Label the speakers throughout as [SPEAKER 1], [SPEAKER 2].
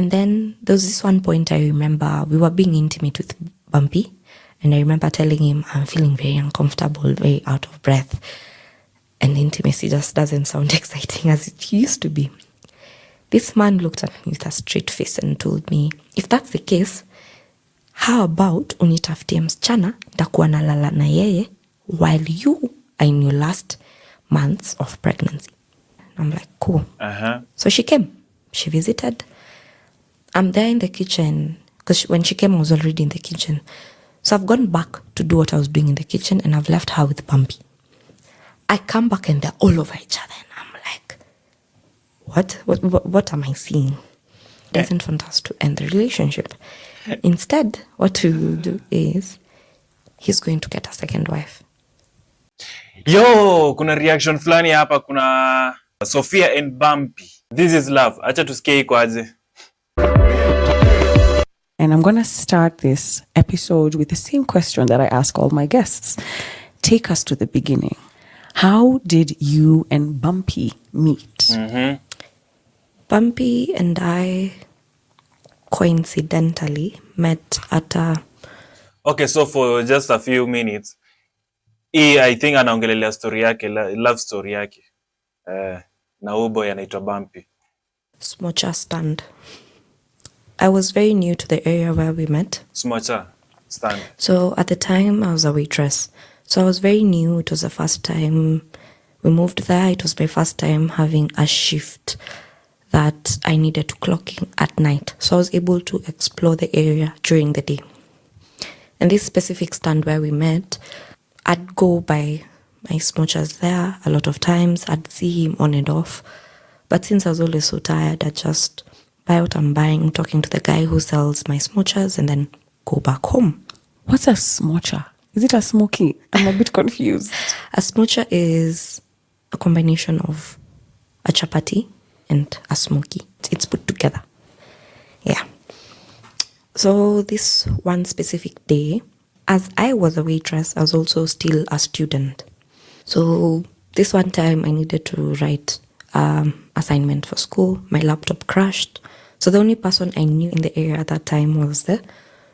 [SPEAKER 1] And then there was this one point I remember we were being intimate with Bumpy. And I remember telling him, I'm feeling very uncomfortable, very out of breath. And intimacy just doesn't sound exciting as it used to be. This man looked at me with a straight face and told me, if that's the case, how about unitafutie msichana nitakuwa nalala na yeye while you are in your last months of pregnancy. I'm like, cool. So she came. She visited. I'm there in the kitchen because when she came, I was already in the kitchen. So I've gone back to do what I was doing in the kitchen and I've left her with Bumpy. I come back and they're all over each other and I'm like, what am I seeing? Doesn't want us to end the relationship. Instead, what we will do is he's going to get a second wife.
[SPEAKER 2] Yo, kuna reaction flani hapa, kuna Sophia and Bumpy. This is love. Acha tusikie iko aje.
[SPEAKER 3] And I'm going to start this episode with the same question that I ask all my guests. Take us to the beginning. How did you and Bumpy meet?
[SPEAKER 1] Bumpy and I coincidentally met at a...
[SPEAKER 2] Okay, so for just a few minutes, I think anaongelelea story yake, love story yake. Na huyo boy anaitwa Bumpy.
[SPEAKER 1] Smocha stand. I was very new to the area where we met.
[SPEAKER 2] Smocha stand.
[SPEAKER 1] So at the time, I was a waitress. So I was very new. It was the first time we moved there. It was my first time having a shift that I needed to clock in at night. So I was able to explore the area during the day. And this specific stand where we met, I'd go by my smochas there a lot of times. I'd see him on and off. But since I was always so tired, I'd just buy what I'm buying, talking to the guy who sells my smochas, and then go back home.
[SPEAKER 3] What's a smocha? Is it a smoky? I'm a bit confused.
[SPEAKER 1] A smocha is a combination of a chapati and a smoky. It's put together. Yeah. So this one specific day, as I was a waitress, I was also still a student. So this one time I needed to write assignment for school. My laptop crashed. So the only person I knew in the area at that time was the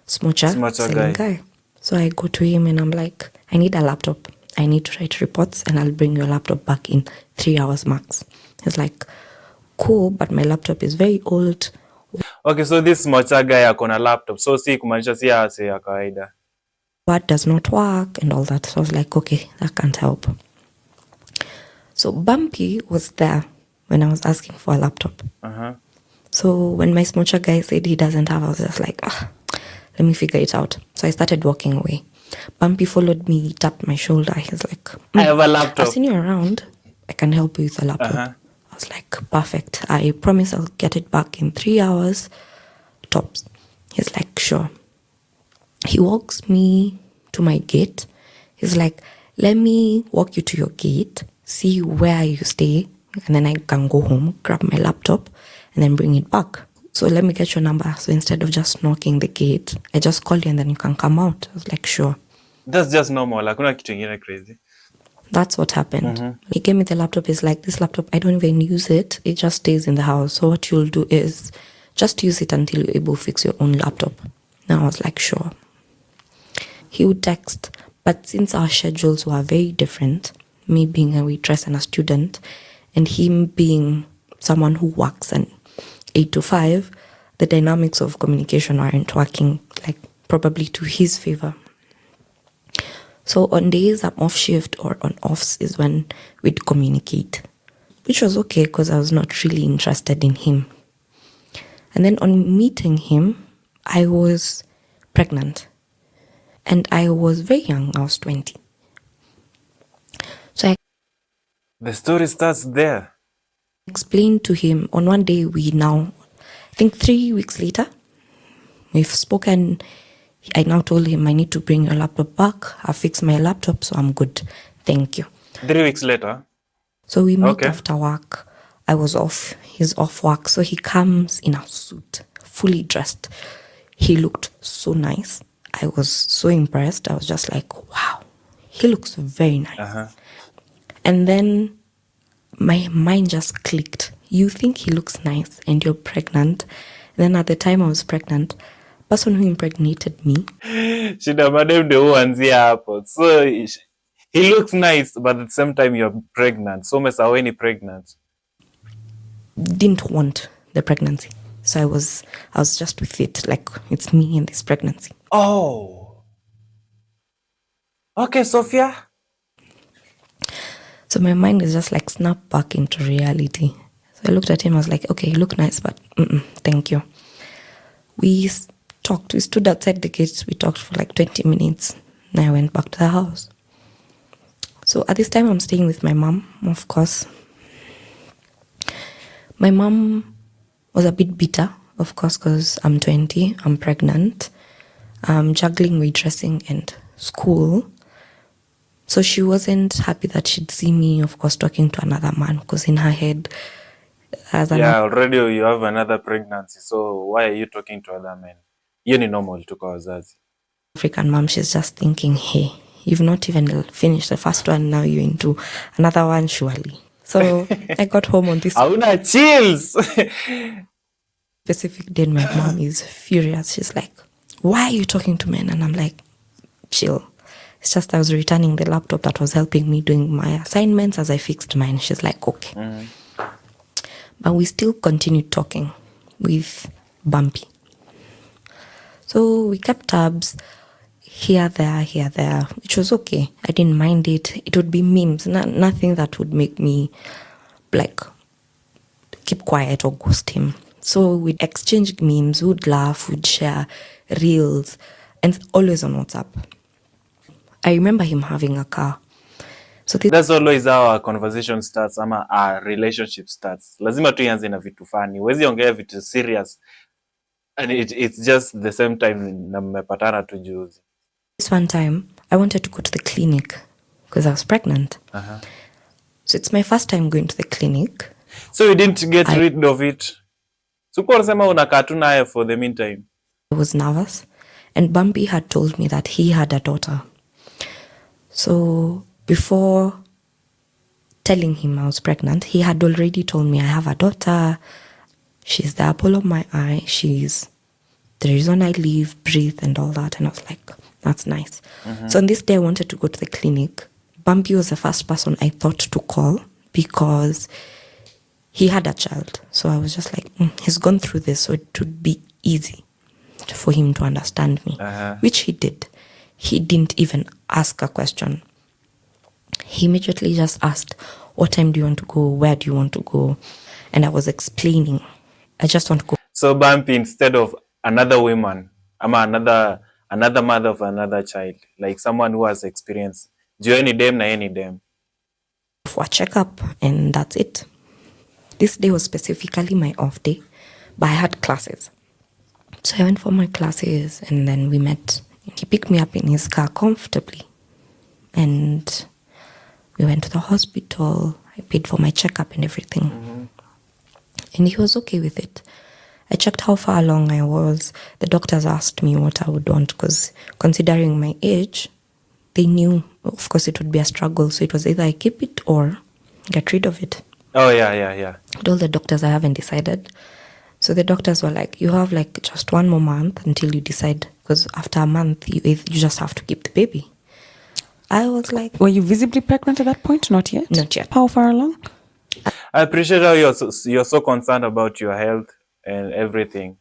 [SPEAKER 1] smocha selling guy. So I go to him and I'm like, I need a laptop. I need to write reports and I'll bring your laptop back in 3 hours max. He's like, cool, but my laptop is very old.
[SPEAKER 2] Okay, so this smocha guy akona laptop. So si kumaanisha si ase ya kawaida.
[SPEAKER 1] What does not work and all that. So I was like, okay, that can't help. So Bumpy was there when I was asking for a laptop. So when my smocha guy said he doesn't have, I was just like, let me figure it out. So I started walking away. Bumpy followed me, tapped my shoulder. He's like,
[SPEAKER 2] I have a laptop.
[SPEAKER 1] I've seen you around. I can help you with a laptop. I was like, perfect. I promise I'll get it back in 3 hours, tops. He's like, sure. He walks me to my gate. He's like, let me walk you to your gate, see where you stay, and then I can go home, grab my laptop, and then bring it back. So let me get your number. So instead of just knocking the gate, I just call you and then you can come out. I was like, sure.
[SPEAKER 2] That's just normal. Hakuna kitu ingine crazy.
[SPEAKER 1] That's what happened. He gave me the laptop. He's like, this laptop, I don't even use it. It just stays in the house. So what you'll do is just use it until you're able to fix your own laptop. Now I was like, sure. He would text. But since our schedules were very different, me being a waitress and a student, and him being someone who works and 8 to 5, the dynamics of communication aren't working, like probably to his favor. So on days I'm off shift or on offs is when we'd communicate, which was okay because I was not really interested in him. And then on meeting him, I was pregnant and I was very young. I was 20. So
[SPEAKER 2] the story starts there.
[SPEAKER 1] Explained to him on one day, I think 3 weeks later, we've spoken. I now told him I need to bring your laptop back. I fixed my laptop, so I'm good. Thank you.
[SPEAKER 2] 3 weeks later?
[SPEAKER 1] So we meet after work. I was off. He's off work. So he comes in a suit, fully dressed. He looked so nice. I was so impressed. I was just like, wow, he looks very nice. And then my mind just clicked. You think he looks nice and you're pregnant Then at the time I was pregnant, person who impregnated me,
[SPEAKER 2] Shida madem ndio huanzia hapo. So he looks nice but at the same time you're pregnant. So umesaweni pregnant.
[SPEAKER 1] didn't want the pregnancy. So I was just with it, like it's me and this pregnancy.
[SPEAKER 2] Oh. Okay, Sophia.
[SPEAKER 1] So my mind is just like snapped back into reality. So I looked at him, I was like, okay, you look nice, but thank you. We talked, we stood outside the gates, we talked for like 20 minutes. And I went back to the house. So at this time I'm staying with my mom, of course. My mom was a bit bitter, of course, because I'm 20, I'm pregnant, I'm juggling waitressing and school. So she wasn't happy that she'd see me, of course, talking to another man, because in her head, as an
[SPEAKER 2] Already you have another pregnancy. So why are you talking to other men? Hiyo ni normal tu kwa wazazi.
[SPEAKER 1] African mom, she's just thinking, hey, you've not even finished the first one, now you're into another one, surely. So I got home on this
[SPEAKER 2] Hauna chills.
[SPEAKER 1] specific day and my mom is furious. She's like, why are you talking to men? And I'm like, chill. It's just I was returning the laptop that was helping me doing my assignments as I fixed mine. She's like, okay. But we still continued talking with Bumpy. So we kept tabs here, there, which was okay. I didn't mind it. It would be memes, nothing that would make me like keep quiet or ghost him. So we'd exchange memes, we'd laugh, we'd share reels, and always on WhatsApp. I remember him having a car. So
[SPEAKER 2] That's always how our conversation starts, ama our relationship starts. Lazima tu ianze na vitu funny. Huwezi ongea vitu serious. And it's just the same time na mmepatana tu juzi.
[SPEAKER 1] This one time, I wanted to go to the clinic because I was pregnant. So it's my first time going to the clinic.
[SPEAKER 2] So you didn't get rid of it? Suko unasema unakaa tu naye for the meantime.
[SPEAKER 1] I was nervous. And Bumpy had told me that he had a daughter. So before telling him I was pregnant, he had already told me I have a daughter. She's the apple of my eye. She's the reason I live, breathe, and all that. And I was like, that's nice. So on this day, I wanted to go to the clinic. Bumpy was the first person I thought to call because he had a child. So I was just like, he's gone through this, so it would be easy for him to understand me, which he did. He didn't even ask a question. He immediately just asked, what time do you want to go? Where do you want to go? And I was explaining, I just want to go.
[SPEAKER 2] So Bumpy, instead of another woman, another mother of another child, like someone who has experience, do any dem na any dem?
[SPEAKER 1] For a checkup, and that's it. This day was specifically my off day, but I had classes. So I went for my classes and then we met. He picked me up in his car comfortably. And we went to the hospital. I paid for my checkup and everything. And he was okay with it. I checked how far along I was. The doctors asked me what I would want because considering my age, they knew, of course, it would be a struggle. So it was either I keep it or get rid of it.
[SPEAKER 2] Oh, yeah.
[SPEAKER 1] I told the doctors I haven't decided. So the doctors were like, you have like just 1 more month until you decide. Because after a month, you just have to keep the baby. I was like...
[SPEAKER 3] Were you visibly pregnant at that point? Not yet?
[SPEAKER 1] Not yet.
[SPEAKER 3] How far along?
[SPEAKER 2] I appreciate how you're so concerned about your health and everything.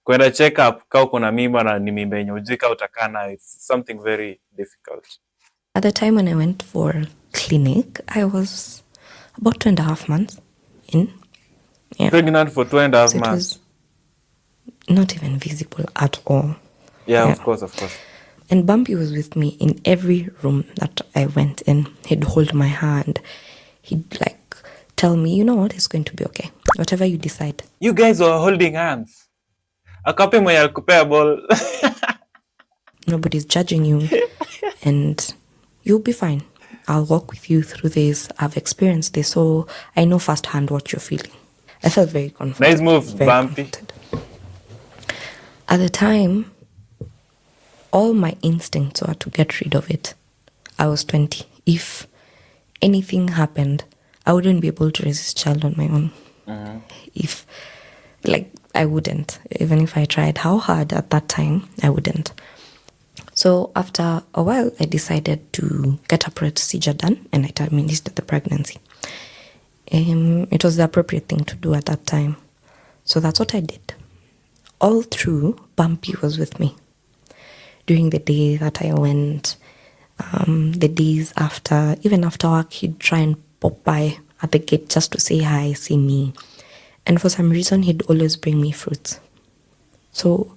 [SPEAKER 2] Kwenda check up, kama kuna mimba na ni mimba yenye hujui kama utakaa nayo, it's something very difficult.
[SPEAKER 1] At the time when I went for clinic, I was about 2.5 months in. Yeah.
[SPEAKER 2] Pregnant for 2.5
[SPEAKER 1] So
[SPEAKER 2] months.
[SPEAKER 1] it was not even visible at all.
[SPEAKER 2] Yeah, of course.
[SPEAKER 1] And Bumpy was with me in every room that I went in. He'd hold my hand. He'd like tell me, you know what, it's going to be okay. Whatever you decide.
[SPEAKER 2] You guys were holding hands. Akape mwenye alikupea ball.
[SPEAKER 1] Nobody's judging you. And you'll be fine. I'll walk with you through this. I've experienced this, so I know firsthand what you're feeling. I felt very confident.
[SPEAKER 2] Nice move,
[SPEAKER 1] very
[SPEAKER 2] Bumpy.
[SPEAKER 1] confident. At the time, all my instincts were to get rid of it. I was 20. If anything happened, I wouldn't be able to raise this child on my own. If, like, I wouldn't. Even if I tried how hard at that time, I wouldn't. So after a while, I decided to get a procedure done and I terminated the pregnancy. It was the appropriate thing to do at that time. So that's what I did. All through, Bumpy was with me. During the day that I went, the days after, even after work, he'd try and pop by at the gate just to say hi, see me. And for some reason, he'd always bring me fruits. So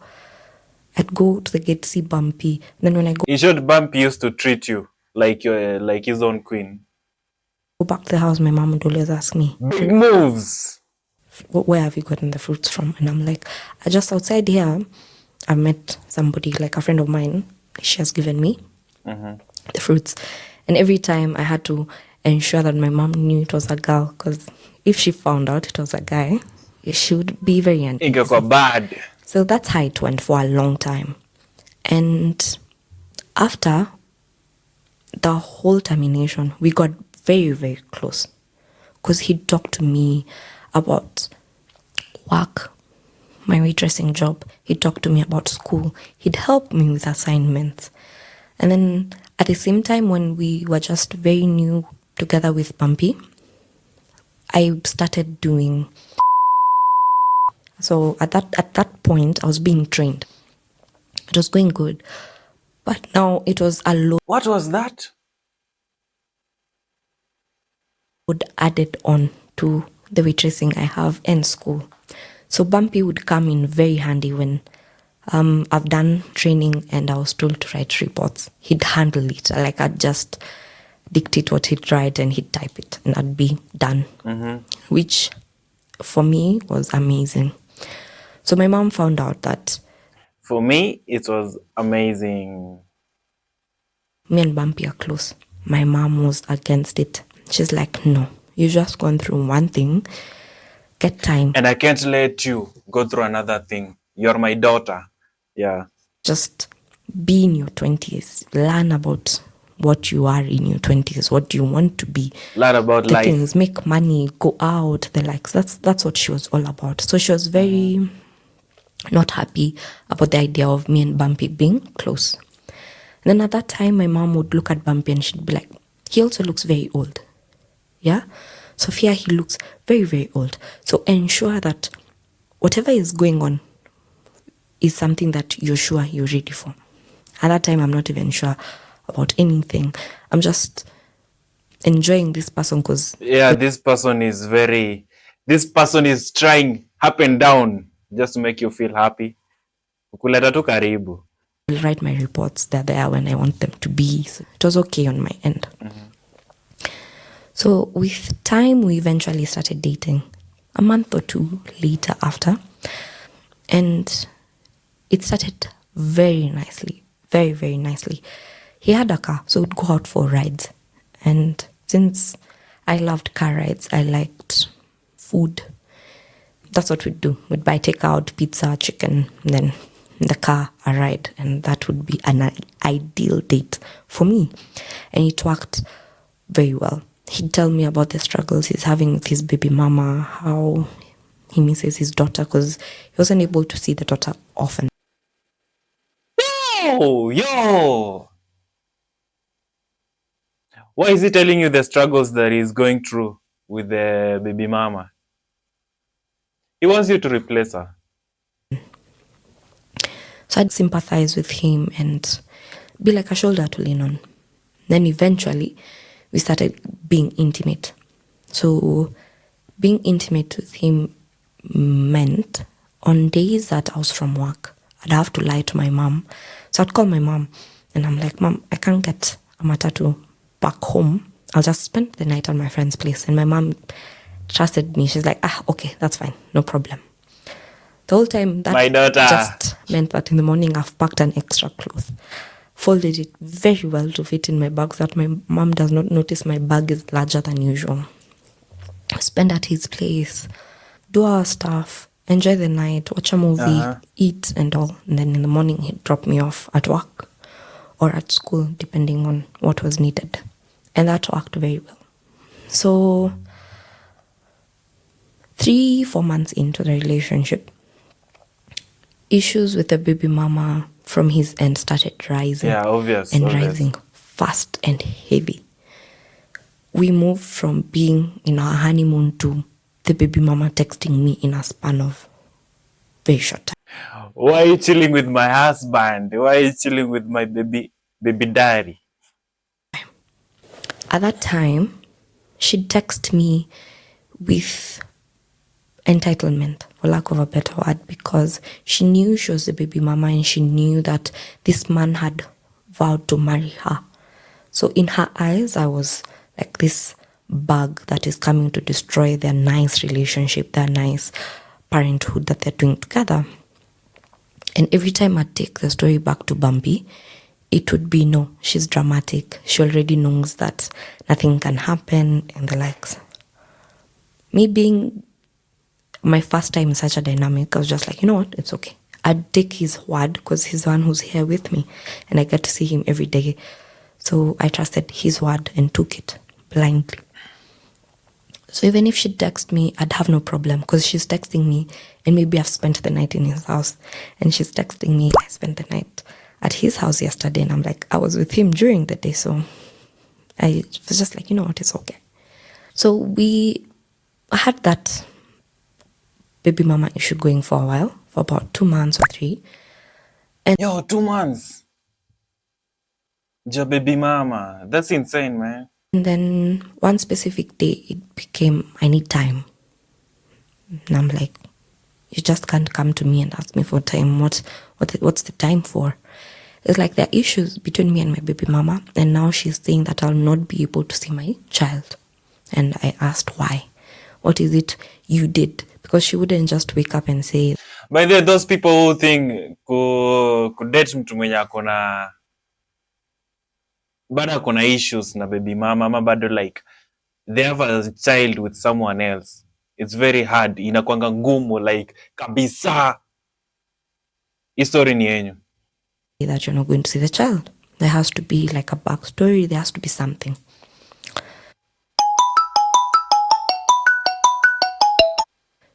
[SPEAKER 1] I'd go to the gate, see Bumpy. Then when I go
[SPEAKER 2] In short, Bumpy used to treat you like you're like his own queen.
[SPEAKER 1] back to the house, my mom would always ask me,
[SPEAKER 2] Big moves.
[SPEAKER 1] where have you gotten the fruits from? And I'm like, I just outside here, I met somebody, like a friend of mine. She has given me the fruits. And every time I had to ensure that my mom knew it was a girl, because if she found out it was a guy, she would be very uneasy.
[SPEAKER 2] Ingekuwa bad.
[SPEAKER 1] So that's how it went for a long time. And after the whole termination, we got very, very close. Because he'd talk to me about work, my waitressing job. He'd talk to me about school. He'd help me with assignments. And then at the same time, when we were just very new together with Bumpy, I started doing. So at that point, I was being trained. It was going good. But now it was a load
[SPEAKER 2] What was that?
[SPEAKER 1] added on to the waitressing I have in school. So Bumpy would come in very handy when I've done training and I was told to write reports. He'd handle it. Like I'd just dictate what he'd write and he'd type it and I'd be done. Which for me was amazing. So my mom found out that
[SPEAKER 2] For me, it was amazing.
[SPEAKER 1] me and Bumpy are close. My mom was against it. She's like, no, you just gone through one thing. Get time.
[SPEAKER 2] And I can't let you go through another thing. You're my daughter. Yeah.
[SPEAKER 1] Just be in your 20s. Learn about what you are in your 20s, what you want to be.
[SPEAKER 2] Learn about
[SPEAKER 1] The
[SPEAKER 2] life.
[SPEAKER 1] things, make money, go out, the likes. That's what she was all about. So she was very not happy about the idea of me and Bumpy being close. And then at that time, my mom would look at Bumpy and she'd be like, he also looks very old. Yeah? Sophia, he looks very, very old. So ensure that whatever is going on is something that you're sure you're ready for. At that time, I'm not even sure about anything. I'm just enjoying this person because
[SPEAKER 2] Yeah, this person is trying up and down just to make you feel happy. Kukuleta tu karibu.
[SPEAKER 1] I'll write my reports. They're there when I want them to be. So it was okay on my end. So with time, we eventually started dating a month or two later after. And it started very nicely, very, very nicely. He had a car, so we'd go out for rides. And since I loved car rides, I liked food. That's what we'd do. We'd buy takeout, pizza, chicken, and then in the car, a ride. And that would be an ideal date for me. And it worked very well. He'd tell me about the struggles he's having with his baby mama, how he misses his daughter because he wasn't able to see the daughter often.
[SPEAKER 2] Yo! Why is he telling you the struggles that he's going through with the baby mama? He wants you to replace her.
[SPEAKER 1] So I'd sympathize with him and be like a shoulder to lean on. Then eventually, we started being intimate. So being intimate with him meant on days that I was from work, I'd have to lie to my mom. So I'd call my mom and I'm like, Mom, I can't get a matatu back home. I'll just spend the night at my friend's place. And my mom trusted me. She's like, okay, that's fine. No problem. The whole time that
[SPEAKER 2] My daughter.
[SPEAKER 1] just meant that in the morning I've packed an extra cloth, folded it very well to fit in my bag so that my mom does not notice my bag is larger than usual. Spend at his place, do our stuff, enjoy the night, watch a movie, eat and all. And then in the morning he'd drop me off at work or at school, depending on what was needed. And that worked very well. So 3-4 months into the relationship, issues with the baby mama from his end started rising.
[SPEAKER 2] Yeah, obvious.
[SPEAKER 1] Rising fast and heavy. We moved from being in our honeymoon to the baby mama texting me in a span of very short time.
[SPEAKER 2] Why are you chilling with my husband? Why are you chilling with my baby daddy?
[SPEAKER 1] At that time, she'd text me with entitlement, for lack of a better word, because she knew she was the baby mama and she knew that this man had vowed to marry her. So in her eyes, I was like this bug that is coming to destroy their nice relationship, their nice parenthood that they're doing together. And every time I take the story back to Bumpy, it would be, no, she's dramatic. She already knows that nothing can happen and the likes. Me being my first time in such a dynamic, I was just like, you know what, it's okay. I'd take his word because he's the one who's here with me and I get to see him every day. So I trusted his word and took it blindly. So even if she'd text me, I'd have no problem because she's texting me and maybe I've spent the night in his house and she's texting me, I spent the night at his house yesterday, and I'm like, I was with him during the day. So I was just like, you know what, it's okay. So we had that baby mama issue going for a while, for about 2 months or 3.
[SPEAKER 2] And 2 months. Your baby mama. That's insane, man.
[SPEAKER 1] And then one specific day, it became, I need time. And I'm like, you just can't come to me and ask me for time. What's the time for? It's like there are issues between me and my baby mama. And now she's saying that I'll not be able to see my child. And I asked why. What is it you did? Because she wouldn't just wake up and say.
[SPEAKER 2] By the way, those people who think kudate mtu mwenye akona bado akona issues na baby mama ama bado like they have a child with someone else, it's very hard, inakwanga ngumu like kabisa. History ni yenyu.
[SPEAKER 1] That you're not going to see the child. There has to be like a backstory, there has to be something.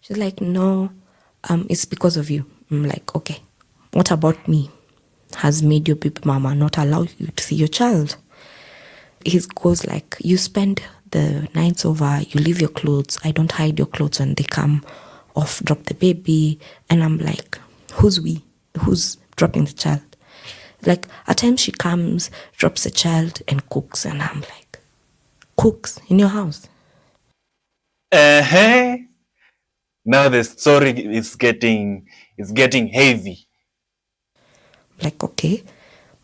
[SPEAKER 1] She's like, no, it's because of you. I'm like, okay, what about me has made your baby mama not allow you to see your child? He goes like, you spend the nights over, you leave your clothes, I don't hide your clothes when they come off, drop the baby. And I'm like, who's we? Who's dropping the child? Like, at times she comes, drops the child and cooks. And I'm like, cooks in your house?
[SPEAKER 2] Now the story is getting heavy.
[SPEAKER 1] Like, okay.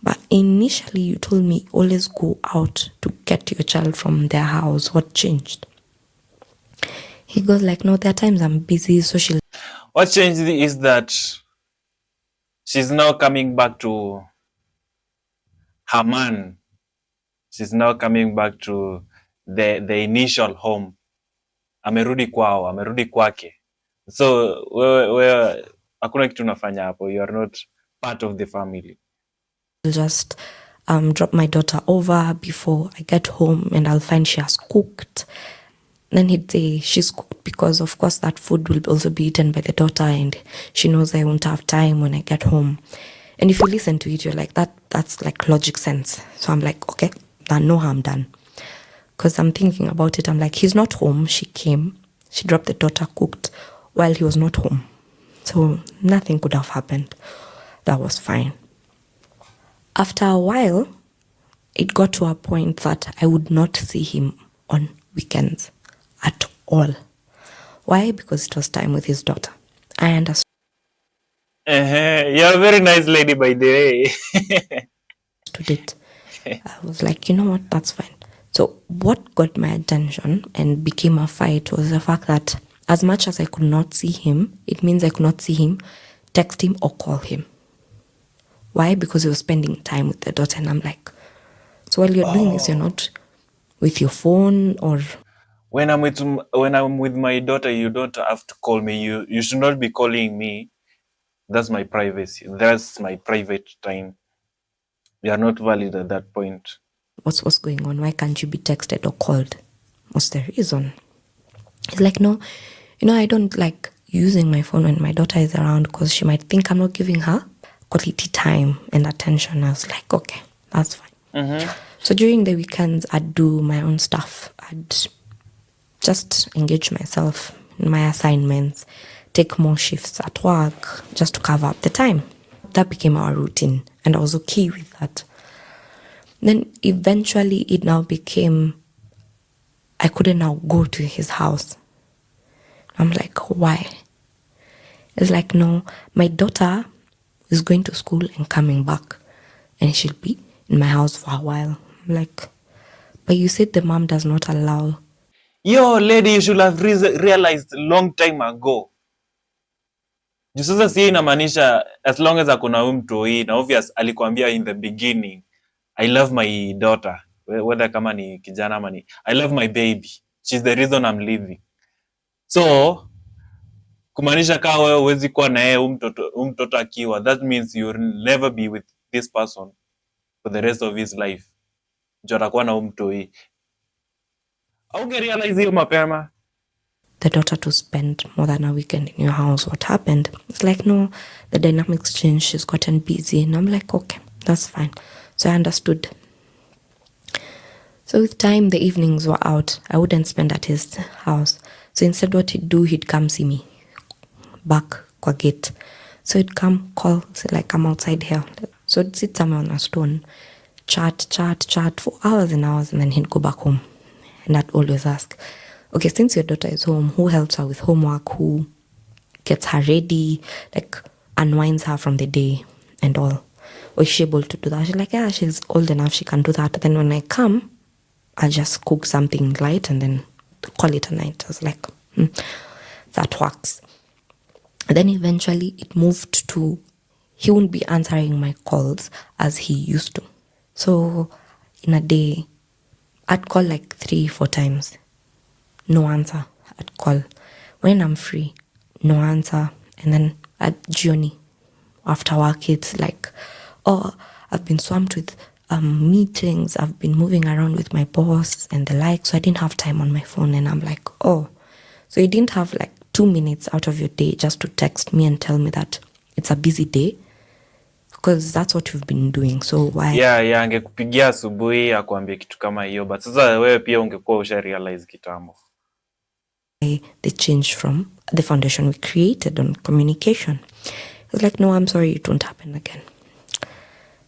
[SPEAKER 1] But initially you told me always go out to get your child from their house. What changed? He goes like, no, there are times I'm busy, so she'll...
[SPEAKER 2] What changed is that she's now coming back to her man. She's now coming back to the initial home. Amerudi kwao, amerudi kwake. So wewe hakuna kitu unafanya hapo. You are not part of the family.
[SPEAKER 1] I'll just drop my daughter over before I get home and I'll find she has cooked. Then he'd say she's cooked because of course that food will also be eaten by the daughter and she knows I won't have time when I get home. And if you listen to it, you're like, that's like logic sense. So I'm like, okay, I know how I'm done. Because I'm thinking about it, I'm like, he's not home. She came, she dropped the daughter, cooked while he was not home. So nothing could have happened. That was fine. After a while, it got to a point that I would not see him on weekends at all. Why? Because it was time with his daughter. I understood
[SPEAKER 2] You're a very nice lady, by the way.
[SPEAKER 1] it. I was like, you know what, that's fine. So what got my attention and became a fight was the fact that as much as I could not see him, it means I could not see him, text him or call him. Why? Because he was spending time with the daughter. And I'm like, so while you're doing this, you're not with your phone or...
[SPEAKER 2] When I'm with my daughter, you don't have to call me. You should not be calling me. That's my privacy. That's my private time. You are not valid at that point.
[SPEAKER 1] What's going on? Why can't you be texted or called? What's the reason? He's like, no, I don't like using my phone when my daughter is around because she might think I'm not giving her quality time and attention. I was like, okay, that's fine. So during the weekends, I'd do my own stuff. I'd just engage myself in my assignments, take more shifts at work just to cover up the time. That became our routine, and I was okay with that. Then eventually it now became, I couldn't now go to his house. I'm like, why? It's like, no, my daughter is going to school and coming back, and she'll be in my house for a while. I'm like, but you said the mom does not allow.
[SPEAKER 2] Yo, lady, you should have realized long time ago. Juu sasa si inamaanisha as long as akuna huyu mtoi na obvious alikwambia in the beginning, I love my daughter, whether kama ni kijana ama ni I love my baby, she's the reason I'm leaving. So kumaanisha kaa wewe huwezi kuwa na yeye huyu mtoto akiwa, that means you'll never be with this person for the rest of his life. Juu atakuwa na huyu mtoi. Realize hiyo mapema.
[SPEAKER 1] The daughter to spend more than a weekend in your house. What happened? It's like, no, the dynamics changed. She's gotten busy. And I'm like, okay, that's fine. So I understood. So with time, the evenings were out. I wouldn't spend at his house. So instead what he'd do, he'd come see me back kwa gate. So he'd come, call, say like, I'm outside here. So he'd sit somewhere on a stone, chat for hours and hours, and then he'd go back home. And I'd always ask, okay, since your daughter is home, who helps her with homework, who gets her ready, like unwinds her from the day and all? Or is she able to do that? She's like, yeah, she's old enough, she can do that. Then when I come, I'll just cook something light and then call it a night. I was like, that works. And then eventually it moved to, he wouldn't be answering my calls as he used to. So in a day, I'd call like 3-4 times. No answer. I'd call. When I'm free, no answer. And then at jioni, after work, it's like, oh, I've been swamped with meetings. I've been moving around with my boss and the like. So I didn't have time on my phone. And I'm like, oh. So you didn't have like 2 minutes out of your day just to text me and tell me that it's a busy day? Because that's what you've been doing. So why?
[SPEAKER 2] Yeah, angekupigia asubuhi akuambie kitu kama hiyo. But sasa wewe pia ungekuwa usha realize kitambo.
[SPEAKER 1] They changed from the foundation we created on communication. It was like, no, I'm sorry, it won't happen again.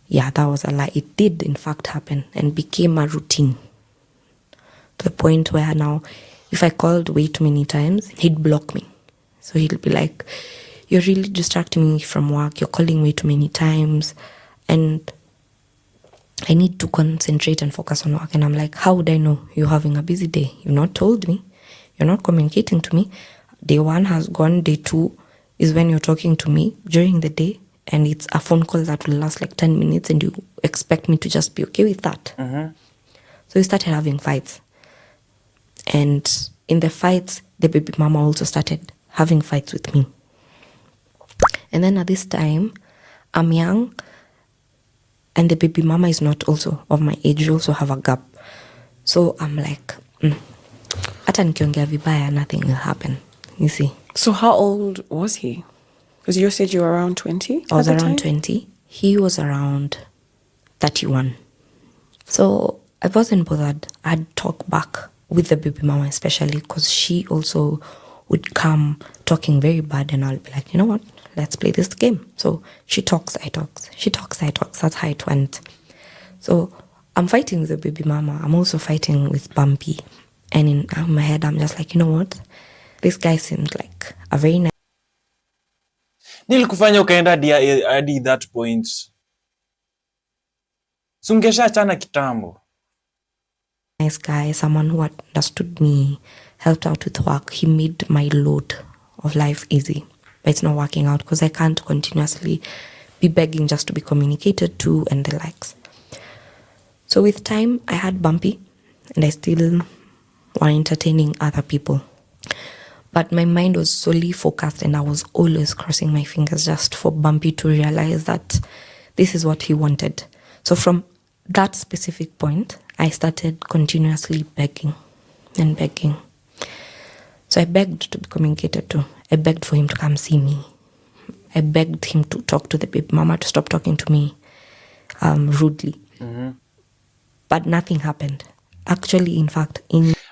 [SPEAKER 1] Yeah, that was a lie. It did, in fact, happen and became a routine. To the point where now, if I called way too many times, he'd block me. So he'd be like, you're really distracting me from work. You're calling way too many times. And I need to concentrate and focus on work. And I'm like, how would I know you're having a busy day? You've not told me. You're not communicating to me. Day 1 has gone. Day 2 is when you're talking to me during the day. And it's a phone call that will last like 10 minutes. And you expect me to just be okay with that. So we started having fights. And in the fights, the baby mama also started having fights with me. And then at this time, I'm young. And the baby mama is not also of my age. We also have a gap. So I'm like, hata nikiongea vibaya, nothing will happen. You see.
[SPEAKER 3] So how old was he? Because you said you were around 20?
[SPEAKER 1] I was around 20. He was around 31. So I wasn't bothered. I'd talk back with the baby mama, especially because she also would come talking very bad, and I'll be like, you know what? Let's play this game. So she talks, I talk. She talks, I talk. That's how it went. So I'm fighting with the baby mama. I'm also fighting with Bumpy. And in my head, I'm just like, you know what? This guy seems like a very nice.
[SPEAKER 2] Nilikufanya ukaenda hadi that point. Sungesha chana kitambo.
[SPEAKER 1] Nice guy, someone who understood me, helped out with work. He made my load of life easy. But it's not working out because I can't continuously be begging just to be communicated to and the likes. So with time, I had Bumpy, and I still were entertaining other people. But my mind was solely focused, and I was always crossing my fingers just for Bumpy to realize that this is what he wanted. So from that specific point, I started continuously begging and begging. So I begged to be communicated to I begged for him to come see me. I begged him to talk to the baby mama, to stop talking to me rudely. But nothing happened. Actually, in fact,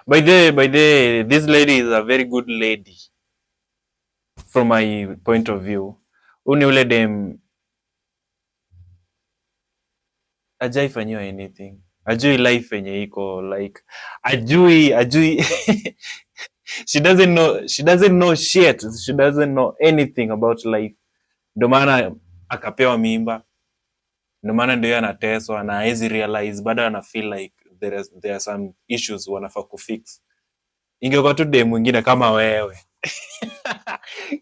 [SPEAKER 2] by the this lady is a very good lady from my point of view. Uni ule dem ajaifanyiwa anything, ajui life yenye iko, like ajui she doesn't know shit, she doesn't know anything about life. Ndio maana akapewa mimba, ndio maana ndio anateswa na hezi realize, bado ana feel like there are some issues wanafaa kufix. Ingekuwa tu dem mwingine kama wewe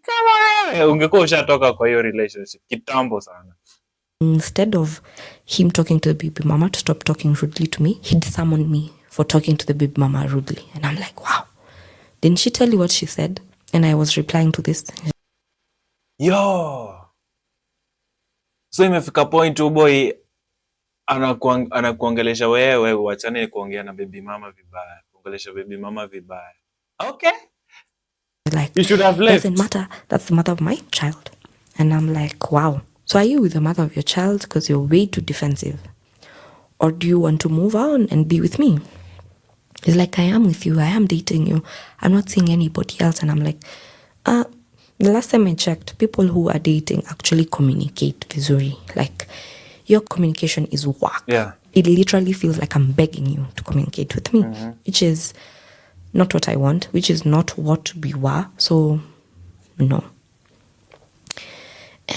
[SPEAKER 2] kama wewe ungekuwa ushatoka kwa hiyo relationship kitambo sana.
[SPEAKER 1] Instead of him talking to the baby mama to stop talking rudely to me, he'd summon me for talking to the baby mama rudely. And I'm like, wow, didn't she tell you what she said? And I was replying to this.
[SPEAKER 2] Yo, so imefika point boy anakuongelesha wewe uachane kuongea na baby mama vibaya, kuongelesha baby mama vibaya. Okay,
[SPEAKER 1] like,
[SPEAKER 2] you should have left.
[SPEAKER 1] Doesn't matter, that's the mother of my child. And I'm like, wow, so are you with the mother of your child because you're way too defensive? Or do you want to move on and be with me? He's like, I am with you, I am dating you, I'm not seeing anybody else. And I'm like, the last time I checked, people who are dating actually communicate visually. Like, your communication is whack.
[SPEAKER 2] Yeah.
[SPEAKER 1] It literally feels like I'm begging you to communicate with me, which is not what I want, which is not what we were. So, no.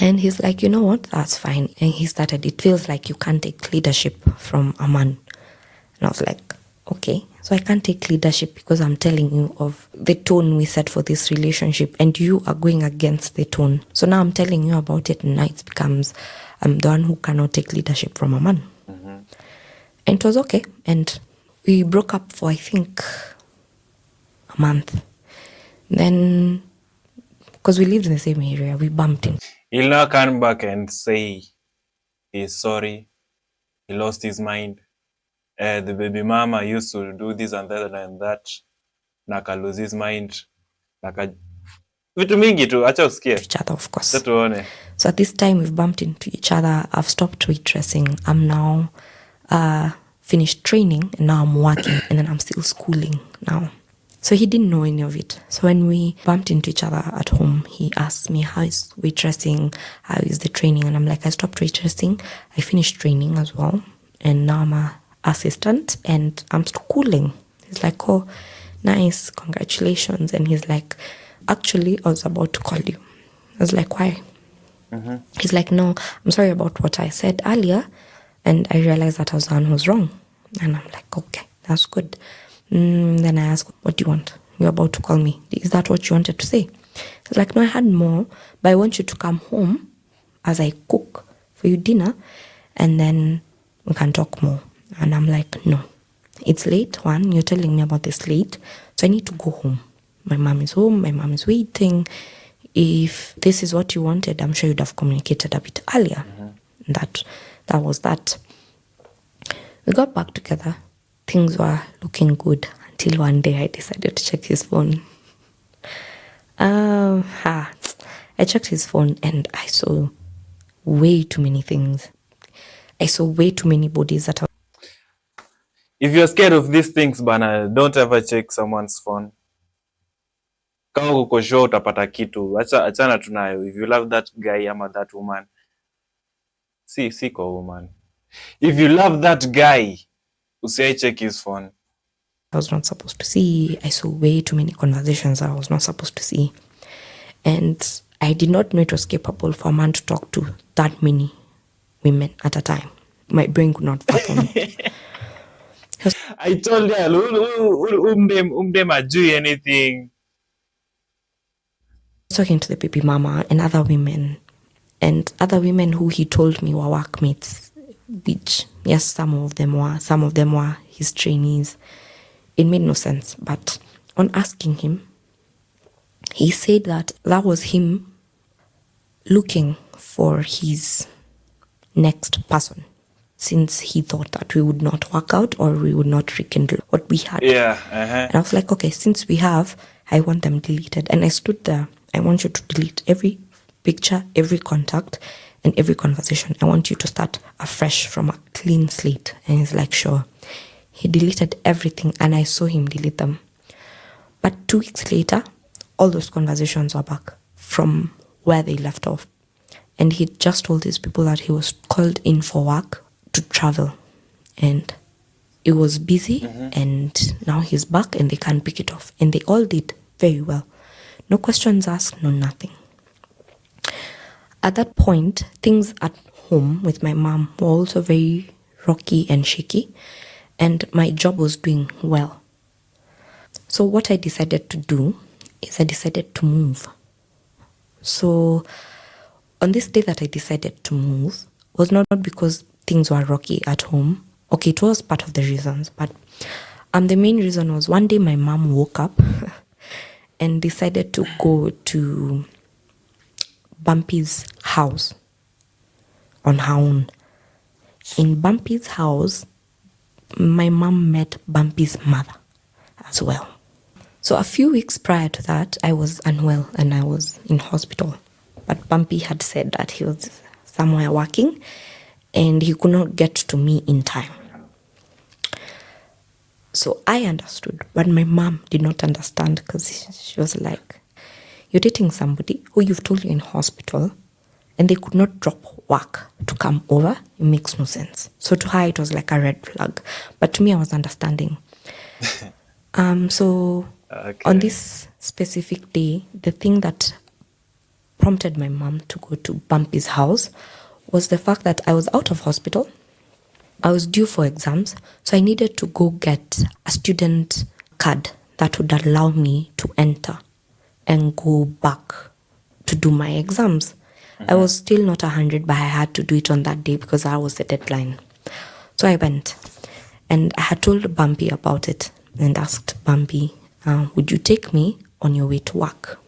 [SPEAKER 1] And he's like, you know what, that's fine. And he started, it feels like you can't take leadership from a man. And I was like, okay, so I can't take leadership because I'm telling you of the tone we set for this relationship and you are going against the tone. So now I'm telling you about it and now it becomes I'm the one who cannot take leadership from a man. And it was okay. And we broke up for, I think, a month. Then, because we lived in the same area, we bumped in.
[SPEAKER 2] He'll now come back and say he's sorry, he lost his mind. The baby mama used to do this and that and that. Naka lose his mind. Naka vitu mingi tu, acha usikie.
[SPEAKER 1] Each other, of course.
[SPEAKER 2] Tuone.
[SPEAKER 1] So at this time, we've bumped into each other. I've stopped waitressing. I'm now finished training and now I'm working and then I'm still schooling now. So he didn't know any of it. So when we bumped into each other at home, he asked me, how is waitressing? How is the training? And I'm like, I stopped waitressing. I finished training as well. And now I'm an assistant and I'm schooling. He's like, oh, nice, congratulations. And he's like, actually, I was about to call you. I was like, why? He's like, no, I'm sorry about what I said earlier. And I realized that I was the one who was wrong. And I'm like, okay, that's good. Then I asked, what do you want? You're about to call me. Is that what you wanted to say? He's like, no, I had more, but I want you to come home as I cook for you dinner and then we can talk more. And I'm like, no, it's late. One, you're telling me about this late, so I need to go home. My mom is home. My mom is waiting. If this is what you wanted, I'm sure you'd have communicated a bit earlier. That was that. We got back together. Things were looking good until one day I decided to check his phone. I checked his phone and I saw way too many things. I saw way too many bodies that are...
[SPEAKER 2] If you're scared of these things, bana, don't ever check someone's phone. Kama uko sure utapata kitu, achana tunayo. If you love that guy ama that woman, siko woman. If you love that guy, usai check his phone.
[SPEAKER 1] I was not supposed to see. I saw way too many conversations I was not supposed to see. And I did not know it was capable for a man to talk to that many women at a time. My brain could not fathom it.
[SPEAKER 2] I told her, umdem ajui anything.
[SPEAKER 1] Talking to the baby mama and other women who he told me were workmates, which, yes, some of them were his trainees. It made no sense. But on asking him, he said that was him looking for his next person, since he thought that we would not work out or we would not rekindle what we had.
[SPEAKER 2] Yeah.
[SPEAKER 1] And I was like, okay, since we have, I want them deleted. And I stood there I want you to delete every picture, every contact, and every conversation. I want you to start afresh from a clean slate. And he's like, sure. He deleted everything, and I saw him delete them. But 2 weeks later, all those conversations were back from where they left off. And he just told his people that he was called in for work to travel. And it was busy, and now he's back and they can't pick it off. And they all did very well. No questions asked, no nothing. At that point, things at home with my mom were also very rocky and shaky, and my job was doing well. So what I decided to do is I decided to move. So on this day that I decided to move was not because things were rocky at home. Okay, it was part of the reasons, but the main reason was one day my mom woke up and decided to go to Bumpy's house on her own. In Bumpy's house, my mom met Bumpy's mother as well. So a few weeks prior to that, I was unwell and I was in hospital. But Bumpy had said that he was somewhere working and he could not get to me in time. So I understood, but my mom did not understand because she was like, you're dating somebody who you've told you're in hospital and they could not drop work to come over. It makes no sense. So to her, it was like a red flag. But to me, I was understanding. So on this specific day, the thing that prompted my mom to go to Bumpy's house was the fact that I was out of hospital. I was due for exams, so I needed to go get a student card that would allow me to enter and go back to do my exams. I was still not 100, but I had to do it on that day because that was the deadline. So I went, and I had told Bumpy about it and asked Bumpy, would you take me on your way to work?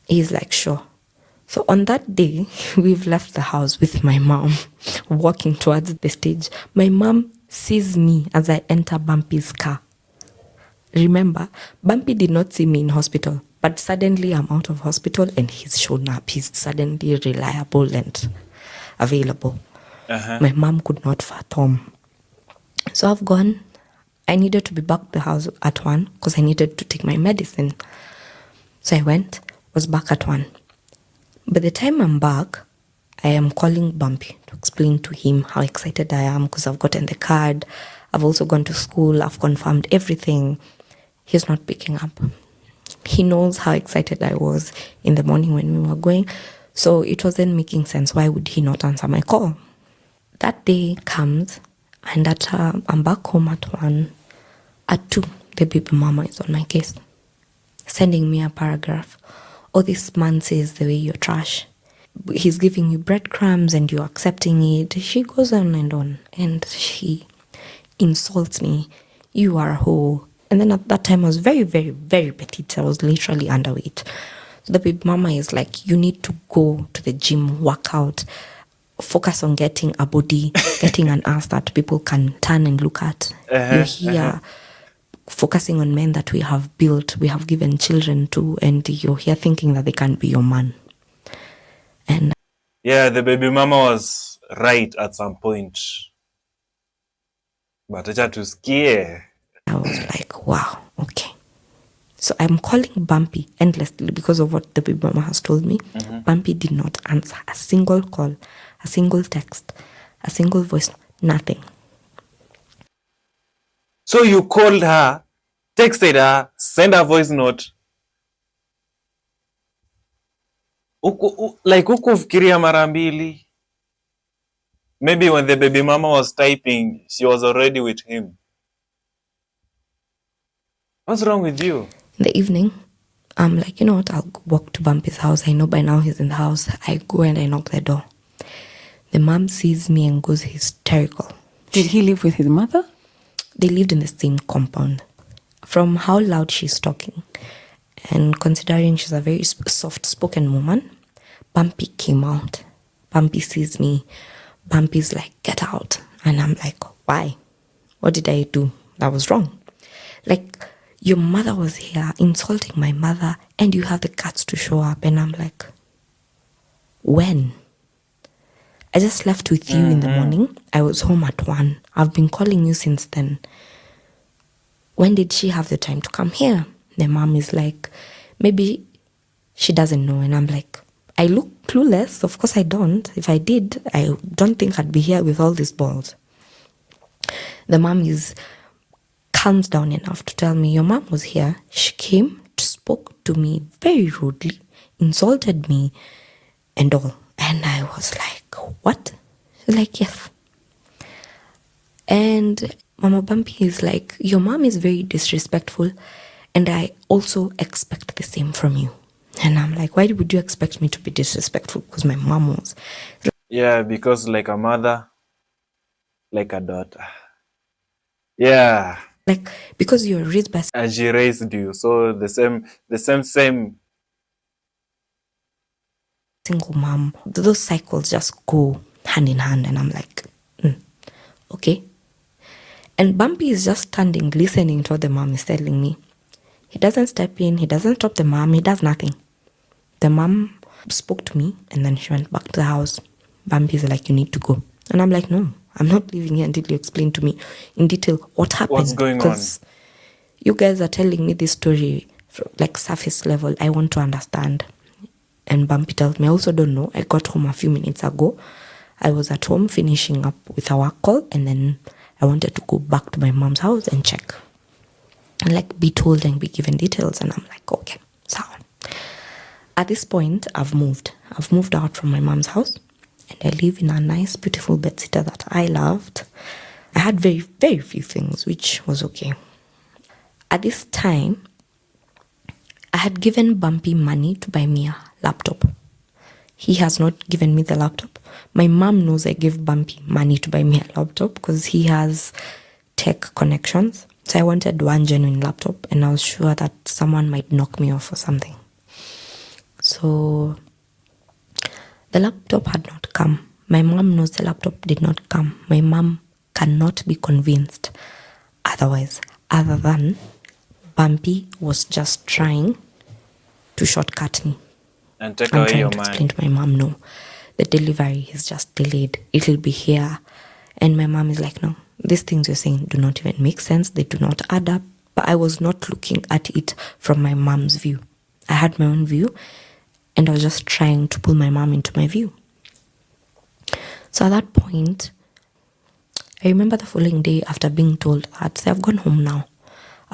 [SPEAKER 1] He's like, sure. So on that day, we've left the house with my mom, walking towards the stage. My mom sees me as I enter Bumpy's car. Remember, Bumpy did not see me in hospital, but suddenly I'm out of hospital and he's shown up. He's suddenly reliable and available. My mom could not fathom. So I've gone. I needed to be back at the house at 1 because I needed to take my medicine. So I went, was back at 1. By the time I'm back, I am calling Bumpy to explain to him how excited I am because I've gotten the card. I've also gone to school. I've confirmed everything. He's not picking up. He knows how excited I was in the morning when we were going. So it wasn't making sense. Why would he not answer my call? That day comes, and I'm back home at 1. At 2, the baby mama is on my case, sending me a paragraph. Oh, this man says the way you're trash. He's giving you breadcrumbs and you're accepting it. She goes on, and she insults me. You are a hoe. And then at that time, I was very, very, very petite. I was literally underweight. So the baby mama is like, you need to go to the gym, work out, focus on getting a body, getting an ass that people can turn and look at. You're here focusing on men that we have built, we have given children to, and you're here thinking that they can't be your man. And
[SPEAKER 2] yeah, the baby mama was right at some point. But acha tusikie.
[SPEAKER 1] I was like, wow, okay. So I'm calling Bumpy endlessly because of what the baby mama has told me. Bumpy did not answer a single call, a single text, a single voice, nothing.
[SPEAKER 2] So you called her, texted her, sent her voice note. Hukufikiria mara mbili. Maybe when the baby mama was typing, she was already with him. What's wrong with you?
[SPEAKER 1] In the evening, I'm like, you know what, I'll walk to Bumpy's house. I know by now he's in the house. I go and I knock the door. The mom sees me and goes hysterical.
[SPEAKER 3] Did he live with his mother?
[SPEAKER 1] They lived in the same compound. From how loud she's talking, and considering she's a very soft-spoken woman, Bumpy came out. Bumpy sees me. Bumpy's like, get out. And I'm like, why? What did I do that was wrong? Like, your mother was here insulting my mother and you have the guts to show up. And I'm like, when? I just left with you in the morning. I was home at 1. I've been calling you since then. When did she have the time to come here? The mom is like, maybe she doesn't know. And I'm like, I look clueless. Of course I don't. If I did, I don't think I'd be here with all these balls. The mom calms down enough to tell me, your mom was here. She came, spoke to me very rudely, insulted me and all. And I was like, what? She's like, yes. And Mama Bumpy is like, your mom is very disrespectful, and I also expect the same from you. And I'm like, why would you expect me to be disrespectful? Because my mom was.
[SPEAKER 2] Yeah, because like a mother, like a daughter. Yeah.
[SPEAKER 1] Like, because you're raised by
[SPEAKER 2] And she raised you. So the same.
[SPEAKER 1] single mom, those cycles just go hand in hand. And I'm like, okay. And Bumpy is just standing, listening to what the mom is telling me. He doesn't step in, he doesn't stop the mom, he does nothing. The mom spoke to me, and then she went back to the house. Bumpy's like, you need to go. And I'm like, no, I'm not leaving here until you explain to me in detail what happened.
[SPEAKER 2] What's going on?
[SPEAKER 1] Because you guys are telling me this story like surface level. I want to understand. And Bumpy tells me, I also don't know. I got home a few minutes ago. I was at home finishing up with a work call, and then I wanted to go back to my mom's house and check. And like be told and be given details. And I'm like, okay, so at this point, I've moved out from my mom's house, and I live in a nice, beautiful bedsitter that I loved. I had very, very few things, which was okay. At this time, I had given Bumpy money to buy me a laptop. He has not given me the laptop. My mom knows I gave Bumpy money to buy me a laptop because he has tech connections. So I wanted one genuine laptop, and I was sure that someone might knock me off or something. So the laptop had not come. My mom knows the laptop did not come. My mom cannot be convinced otherwise, other than Bumpy was just trying to shortcut me.
[SPEAKER 2] And take
[SPEAKER 1] I'm
[SPEAKER 2] away
[SPEAKER 1] trying
[SPEAKER 2] your
[SPEAKER 1] to
[SPEAKER 2] mind.
[SPEAKER 1] explain to my mom, no, the delivery is just delayed. It'll be here. And my mom is like, no, these things you're saying do not even make sense. They do not add up. But I was not looking at it from my mom's view. I had my own view, and I was just trying to pull my mom into my view. So at that point, I remember the following day after being told that, say, I've gone home now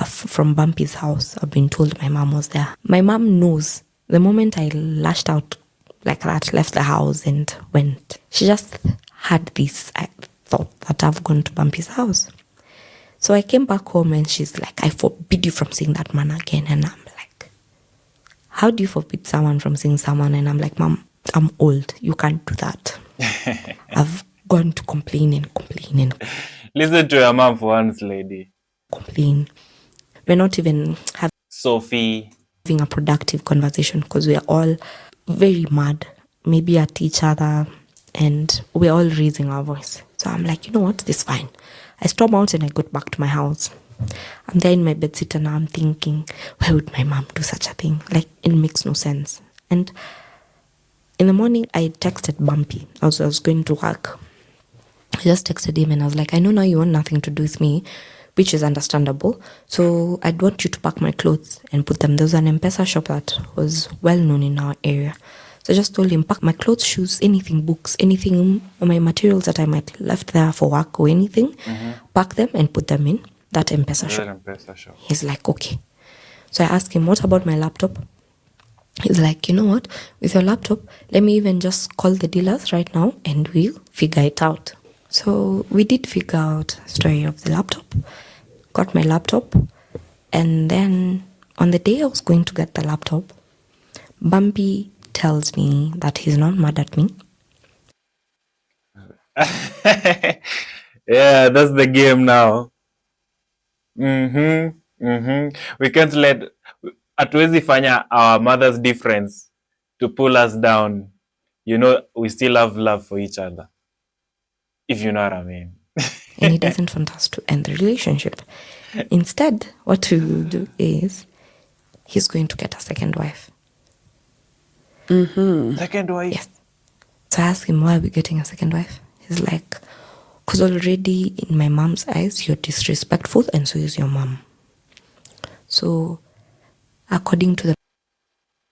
[SPEAKER 1] from Bumpy's house. I've been told my mom was there. My mom knows. The moment I lashed out like that, left the house and went, she just had this thought that I've gone to Bumpy's house. So I came back home, and she's like, I forbid you from seeing that man again. And I'm like, how do you forbid someone from seeing someone? And I'm like, Mom, I'm old. You can't do that. I've gone to complain.
[SPEAKER 2] Listen to your mom for once, lady.
[SPEAKER 1] Complain. We're not even
[SPEAKER 2] Sophie.
[SPEAKER 1] having a productive conversation because we are all very mad, maybe at each other, and we're all raising our voice. So I'm like, you know what, this is fine. I storm out and I got back to my house. I'm there in my bedsitter now. I'm thinking, why would my mom do such a thing? Like, it makes no sense. And in the morning, I texted Bumpy. I was going to work. I just texted him, and I was like, I know now you want nothing to do with me, which is understandable. So I'd want you to pack my clothes and put them. There was an M-Pesa shop that was well known in our area. So I just told him, pack my clothes, shoes, anything, books, anything, my materials that I might left there for work or anything, pack them and put them in that M-Pesa shop. He's like, okay. So I asked him, what about my laptop? He's like, you know what, with your laptop, let me even just call the dealers right now and we'll figure it out. So we did figure out the story of the laptop, got my laptop, and then on the day I was going to get the laptop, Bumpy tells me that he's not mad at me.
[SPEAKER 2] Yeah, that's the game now. We can't let hatuwezi fanya our mother's difference to pull us down. You know, we still have love for each other. If you know what I mean.
[SPEAKER 1] And he doesn't want us to end the relationship. Instead, what we will do is he's going to get a second wife.
[SPEAKER 2] Second wife?
[SPEAKER 1] Yes. So I asked him, why are we getting a second wife? He's like, because already in my mom's eyes, you're disrespectful, and so is your mom. So, according to the...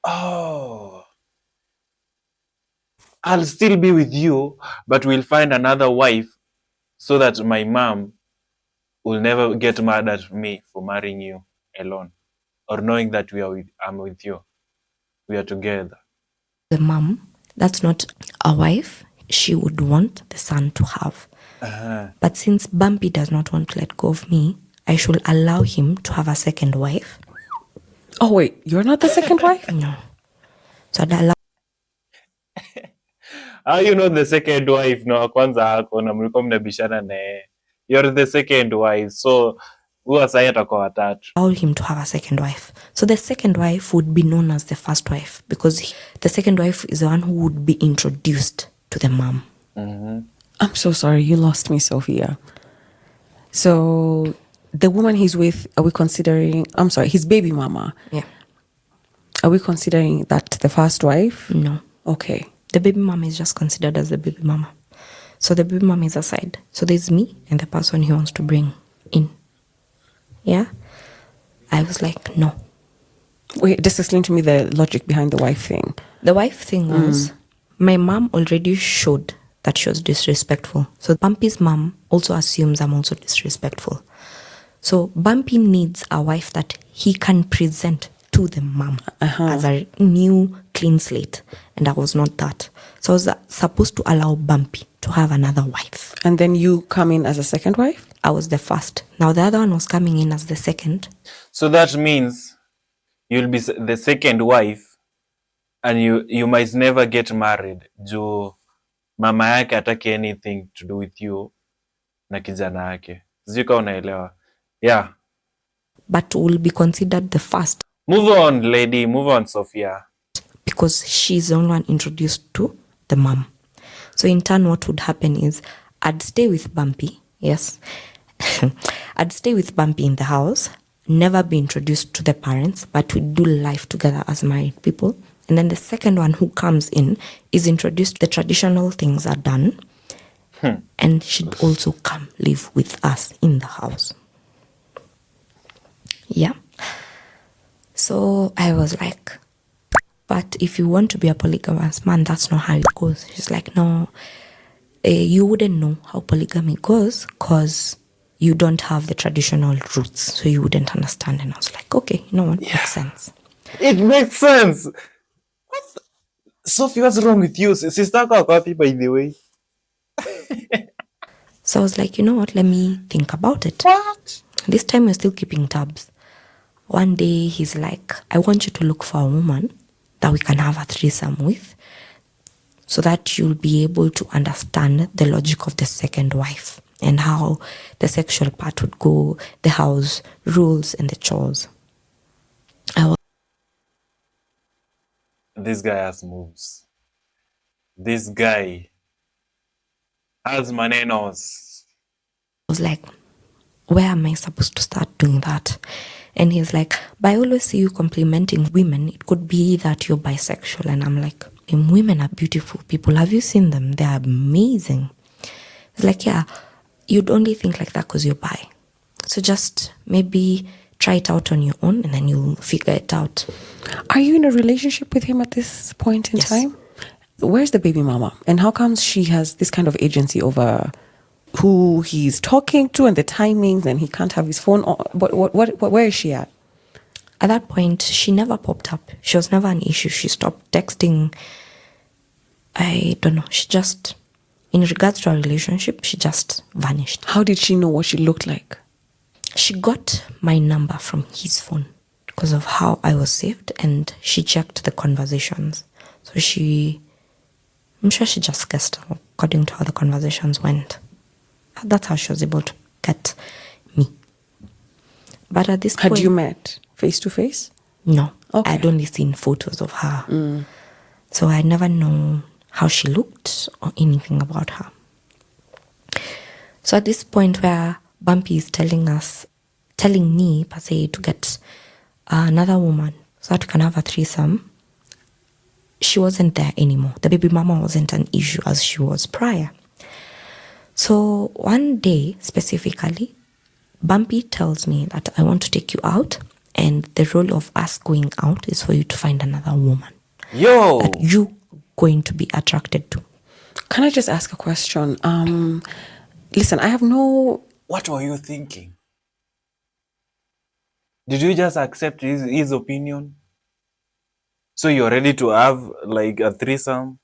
[SPEAKER 2] Oh. I'll still be with you, but we'll find another wife so that my mom will never get mad at me for marrying you alone or knowing that I'm with you. We are together.
[SPEAKER 1] The mom, that's not a wife she would want the son to have. But since Bumpy does not want to let go of me, I should allow him to have a second wife.
[SPEAKER 3] Oh, wait, you're not the second wife?
[SPEAKER 1] No. So I'd allow...
[SPEAKER 2] How you know the second wife? No, kwanza hako na mlikuwa mnabishana naye. You're the second wife, so huwa sasa atakuwa watatu.
[SPEAKER 1] allow him to have a second wife. So the second wife would be known as the first wife because the second wife is the one who would be introduced to the mom.
[SPEAKER 3] I'm so sorry, you lost me, Sophia. So the woman he's with, are we considering, I'm sorry, his baby mama?
[SPEAKER 1] Yeah.
[SPEAKER 3] Are we considering that the first wife?
[SPEAKER 1] No.
[SPEAKER 3] Okay.
[SPEAKER 1] The baby mama is just considered as the baby mama. So the baby mama is aside. So there's me and the person he wants to bring in. Yeah? I was like, no.
[SPEAKER 3] Wait, just explain to me the logic behind the wife thing.
[SPEAKER 1] The wife thing was, my mom already showed that she was disrespectful. So Bumpy's mom also assumes I'm also disrespectful. So Bumpy needs a wife that he can present to the mom as a new clean slate. And I was not that. So I was supposed to allow Bumpy to have another wife.
[SPEAKER 3] And then you come in as a second wife?
[SPEAKER 1] I was the first. Now the other one was coming in as the second.
[SPEAKER 2] So that means you'll be the second wife and you might never get married. Juu mama yake hataki anything to do with you na kijana yake. Sijui kama unaelewa. Yeah.
[SPEAKER 1] But will be considered the first.
[SPEAKER 2] Move on, lady. Move on, Sophia.
[SPEAKER 1] Because she's the only one introduced to the mom. So in turn, what would happen is I'd stay with Bumpy. Yes. I'd stay with Bumpy in the house, never be introduced to the parents, but we'd do life together as married people. And then the second one who comes in is introduced, the traditional things are done. And she'd also come live with us in the house. Yeah. So I was like, but if you want to be a polygamous man, that's not how it goes. She's like, no, you wouldn't know how polygamy goes because you don't have the traditional roots. So you wouldn't understand. And I was like, okay, you know what? Makes sense.
[SPEAKER 2] It makes sense. Sophie, what's wrong with you? Sister kwa wapi, by the way?
[SPEAKER 1] So I was like, you know what? Let me think about it.
[SPEAKER 2] What?
[SPEAKER 1] This time we're still keeping tabs. One day he's like, I want you to look for a woman that we can have a threesome with so that you'll be able to understand the logic of the second wife and how the sexual part would go, the house rules and the chores.
[SPEAKER 2] This guy has moves. This guy has manenos.
[SPEAKER 1] I was like, where am I supposed to start doing that? And he's like, but I always see you complimenting women. It could be that you're bisexual. And I'm like, women are beautiful people. Have you seen them? They're amazing. He's like, yeah, you'd only think like that because you're bi. So just maybe try it out on your own and then you'll figure it out.
[SPEAKER 3] Are you in a relationship with him at this point in time? Where's the baby mama? And how comes she has this kind of agency over who he's talking to and the timings and he can't have his phone on? Where is she at?
[SPEAKER 1] At that point, she never popped up. She was never an issue. She stopped texting. I don't know. She just, in regards to our relationship, she just vanished.
[SPEAKER 3] How did she know what she looked like?
[SPEAKER 1] She got my number from his phone because of how I was saved, and she checked the conversations. So I'm sure she just guessed according to how the conversations went. That's how she was able to get me. But at this point...
[SPEAKER 3] Had you met face to face?
[SPEAKER 1] No.
[SPEAKER 3] Okay.
[SPEAKER 1] I'd only seen photos of her. So I never know how she looked or anything about her. So at this point where Bumpy is telling me, per se, to get another woman so that we can have a threesome. She wasn't there anymore. The baby mama wasn't an issue as she was prior. So one day specifically, Bumpy tells me that I want to take you out, and the role of us going out is for you to find another woman that you going to be attracted to.
[SPEAKER 3] Can I just ask a question? Listen, I have no...
[SPEAKER 2] What were you thinking? Did you just accept his opinion? So you're ready to have like a threesome?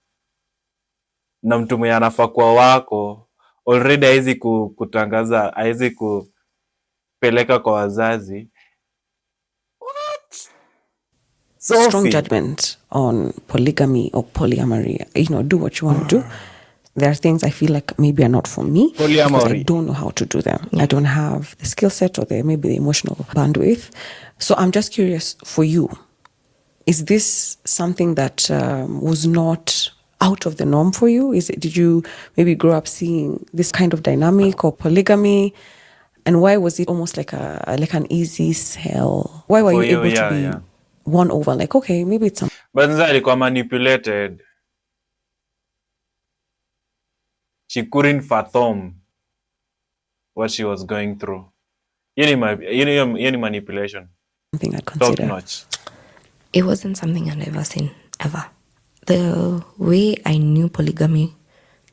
[SPEAKER 2] Na mtu mwenye anafaa kwa wako already haizi kutangaza, haizi kupeleka kwa wazazi. What?
[SPEAKER 3] Strong judgment on polygamy or polyamory. You know, do what you want to do. There are things I feel like maybe are not for me.
[SPEAKER 2] Polyamory.
[SPEAKER 3] Because I don't know how to do them. I don't have the skill set or maybe the emotional bandwidth. So I'm just curious for you. Is this something that was not out of the norm for you? Did you maybe grow up seeing this kind of dynamic or polygamy? And why was it almost like an easy sell? Why were you able to be won over? Like, okay, maybe it's something.
[SPEAKER 2] But Nza alikuwa manipulated. She couldn't fathom what she was going through. Any manipulation.
[SPEAKER 3] Something I'd consider.
[SPEAKER 2] Top notch.
[SPEAKER 1] It wasn't something I'd ever seen, ever. The way I knew polygamy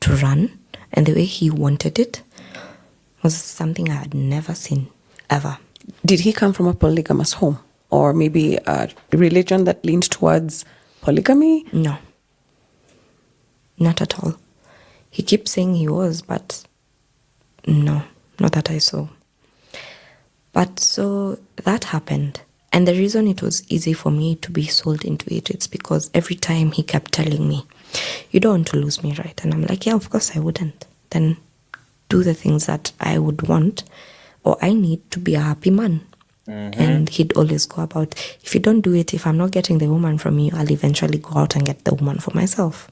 [SPEAKER 1] to run and the way he wanted it was something I had never seen, ever.
[SPEAKER 3] Did he come from a polygamous home? Or maybe a religion that leaned towards polygamy?
[SPEAKER 1] No. Not at all. He keeps saying he was, but no, not that I saw. But so that happened. And the reason it was easy for me to be sold into it, it's because every time he kept telling me, you don't want to lose me, right? And I'm like, yeah, of course I wouldn't. Then do the things that I would want or I need to be a happy man. Mm-hmm. And he'd always go about, if you don't do it, if I'm not getting the woman from you, I'll eventually go out and get the woman for myself.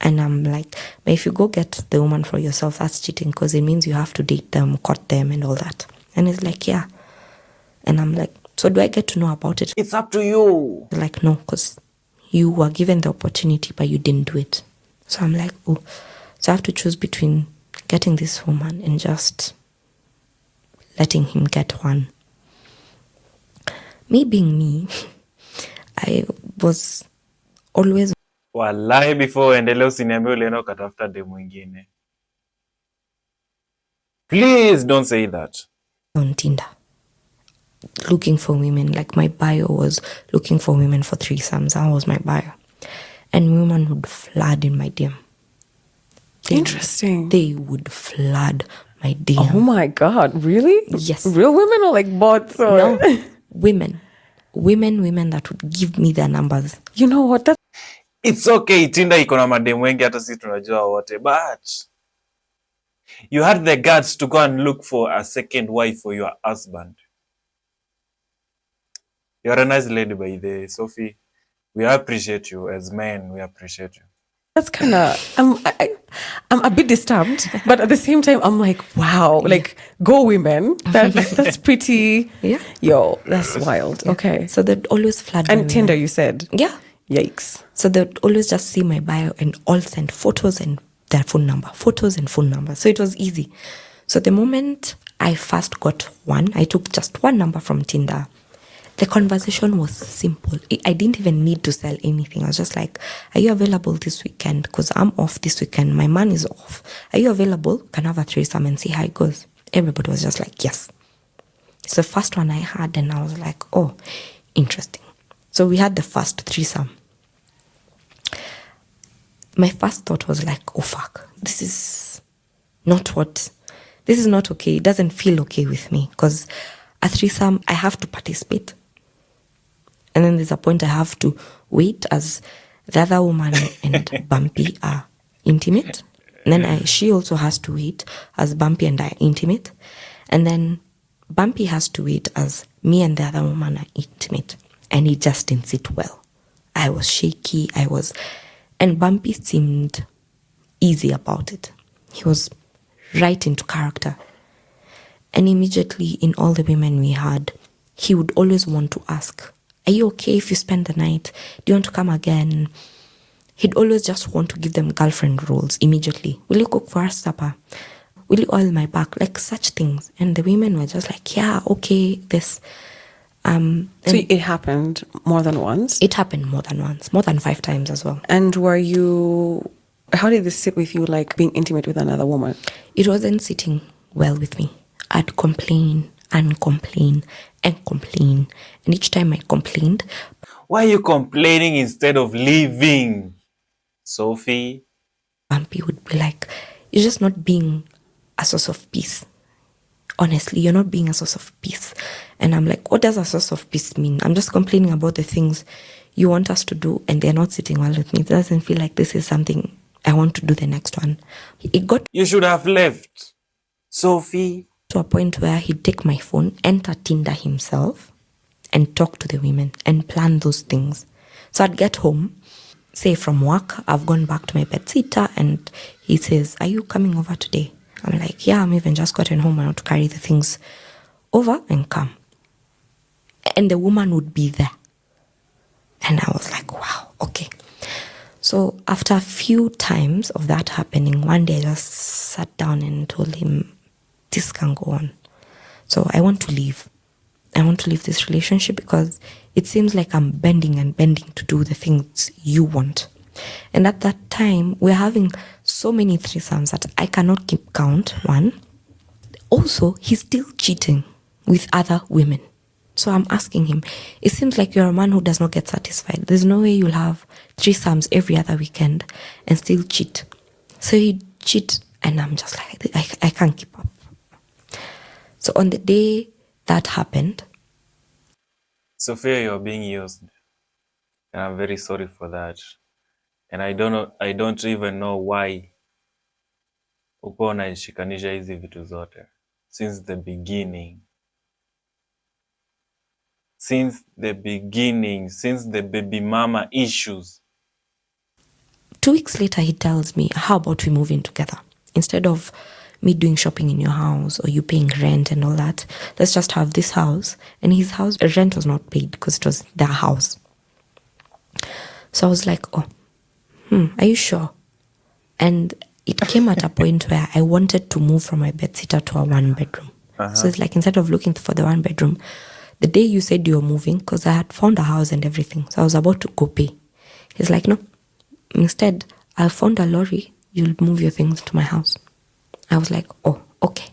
[SPEAKER 1] And I'm like, but if you go get the woman for yourself, that's cheating because it means you have to date them, court them and all that. And he's like, yeah. And I'm like, so do I get to know about it?
[SPEAKER 2] It's up to you.
[SPEAKER 1] Like, no, because you were given the opportunity, but you didn't do it. So I'm like, oh. So I have to choose between getting this woman and just letting him get one. Me being me, I was always...
[SPEAKER 2] Walai, before endelea usiniambie ulienda ukatafuta demu mwingine. Please don't say that.
[SPEAKER 1] On Tinder. Looking for women, like my bio was looking for women for threesomes. That was my bio. And women would flood in my DM.
[SPEAKER 3] Interesting.
[SPEAKER 1] They would flood my DM.
[SPEAKER 3] Oh my God, really?
[SPEAKER 1] Yes.
[SPEAKER 3] Real women or like bots? Or...
[SPEAKER 1] No, women. Women that would give me their numbers.
[SPEAKER 3] You know what?
[SPEAKER 2] It's okay, Tinder iko na mademu wengi hata sisi tunajua wote, but you had the guts to go and look for a second wife for your husband. You're a nice lady, by the way, Sophie. We appreciate you. As men, we appreciate you.
[SPEAKER 3] That's kind of... I'm a bit disturbed, but at the same time, I'm like, wow, like, go women. That's pretty...
[SPEAKER 1] Yeah.
[SPEAKER 3] Yo, that's wild. Yeah. Okay.
[SPEAKER 1] So they'd always flood
[SPEAKER 3] And Tinder, you said?
[SPEAKER 1] Yeah.
[SPEAKER 3] Yikes.
[SPEAKER 1] So they'd always just see my bio and all send photos and their phone number. Photos and phone number. So it was easy. So the moment I first got one, I took just one number from Tinder. The conversation was simple. I didn't even need to sell anything. I was just like, are you available this weekend? Because I'm off this weekend. My man is off. Are you available? Can I have a threesome and see how it goes? Everybody was just like, yes. It's the first one I had and I was like, oh, interesting. So we had the first threesome. My first thought was like, oh fuck, this is not okay. It doesn't feel okay with me because a threesome, I have to participate. And then there's a point I have to wait as the other woman and Bumpy are intimate. And then she also has to wait as Bumpy and I are intimate. And then Bumpy has to wait as me and the other woman are intimate. And it just didn't sit well. I was shaky. And Bumpy seemed easy about it. He was right into character. And immediately in all the women we had, he would always want to ask, Are you okay if you spend the night? Do you want to come again? He'd always just want to give them girlfriend roles immediately. Will you cook for us supper? Will you oil my back? Like such things. And the women were just like, yeah, okay, this.
[SPEAKER 3] So it happened more than once?
[SPEAKER 1] It happened more than once, more than 5 times as well.
[SPEAKER 3] And how did this sit with you, like being intimate with another woman?
[SPEAKER 1] It wasn't sitting well with me. I'd complain and complain and complain. And each time I complained.
[SPEAKER 2] Why are you complaining instead of leaving, Sophie?
[SPEAKER 1] Bumpy would be like, you're just not being a source of peace. Honestly, you're not being a source of peace. And I'm like, what does a source of peace mean? I'm just complaining about the things you want us to do and they're not sitting well with me. It doesn't feel like this is something I want to do the next one. It got
[SPEAKER 2] You should have left, Sophie.
[SPEAKER 1] to a point where he'd take my phone, enter Tinder himself, and talk to the women and plan those things. So I'd get home, say from work, I've gone back to my bedsitter, and he says, are you coming over today? I'm like, yeah, I'm even just gotten home. I want to carry the things over and come. And the woman would be there. And I was like, wow, okay. So after a few times of that happening, one day I just sat down and told him, this can go on. So I want to leave. I want to leave this relationship because it seems like I'm bending and bending to do the things you want. And at that time, we're having so many threesomes that I cannot keep count, one. Also, he's still cheating with other women. So I'm asking him, it seems like you're a man who does not get satisfied. There's no way you'll have threesomes every other weekend and still cheat. So he cheat, and I'm just like, I can't keep up. So on the day that happened,
[SPEAKER 2] Sophia, you're being used. And I'm very sorry for that. And I don't even know why uko unaishikanisha hizi vitu zote. Since the beginning, since the baby mama issues.
[SPEAKER 1] 2 weeks later, he tells me, how about we move in together? Instead of me doing shopping in your house or you paying rent and all that, let's just have this house. And his house, rent was not paid because it was their house. So I was like, are you sure? And it came at a point where I wanted to move from my bedsitter to a 1-bedroom. So it's like, instead of looking for the 1-bedroom, the day you said you were moving, because I had found a house and everything, so I was about to go pay. He's like, no, instead, I found a lorry, you'll move your things to my house. I was like, oh, okay.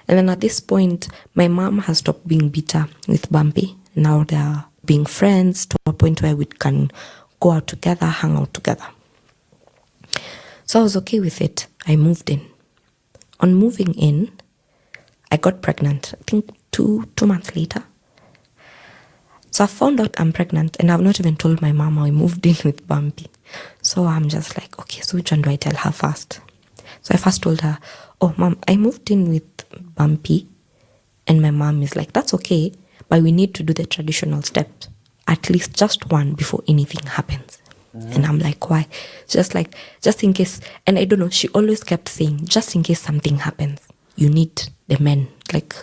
[SPEAKER 1] And then at this point, my mom has stopped being bitter with Bumpy. Now they're being friends to a point where we can go out together, hang out together. So I was okay with it. I moved in. On moving in, I got pregnant, I think two months later. So I found out I'm pregnant and I've not even told my mom I moved in with Bumpy. So I'm just like, okay, so which one do I tell her first? So I first told her, oh, Mom, I moved in with Bumpy. And my mom is like, that's okay, but we need to do the traditional step, at least just one before anything happens. And I'm like, why? Just in case. And I don't know, she always kept saying, just in case something happens, you need the men, like,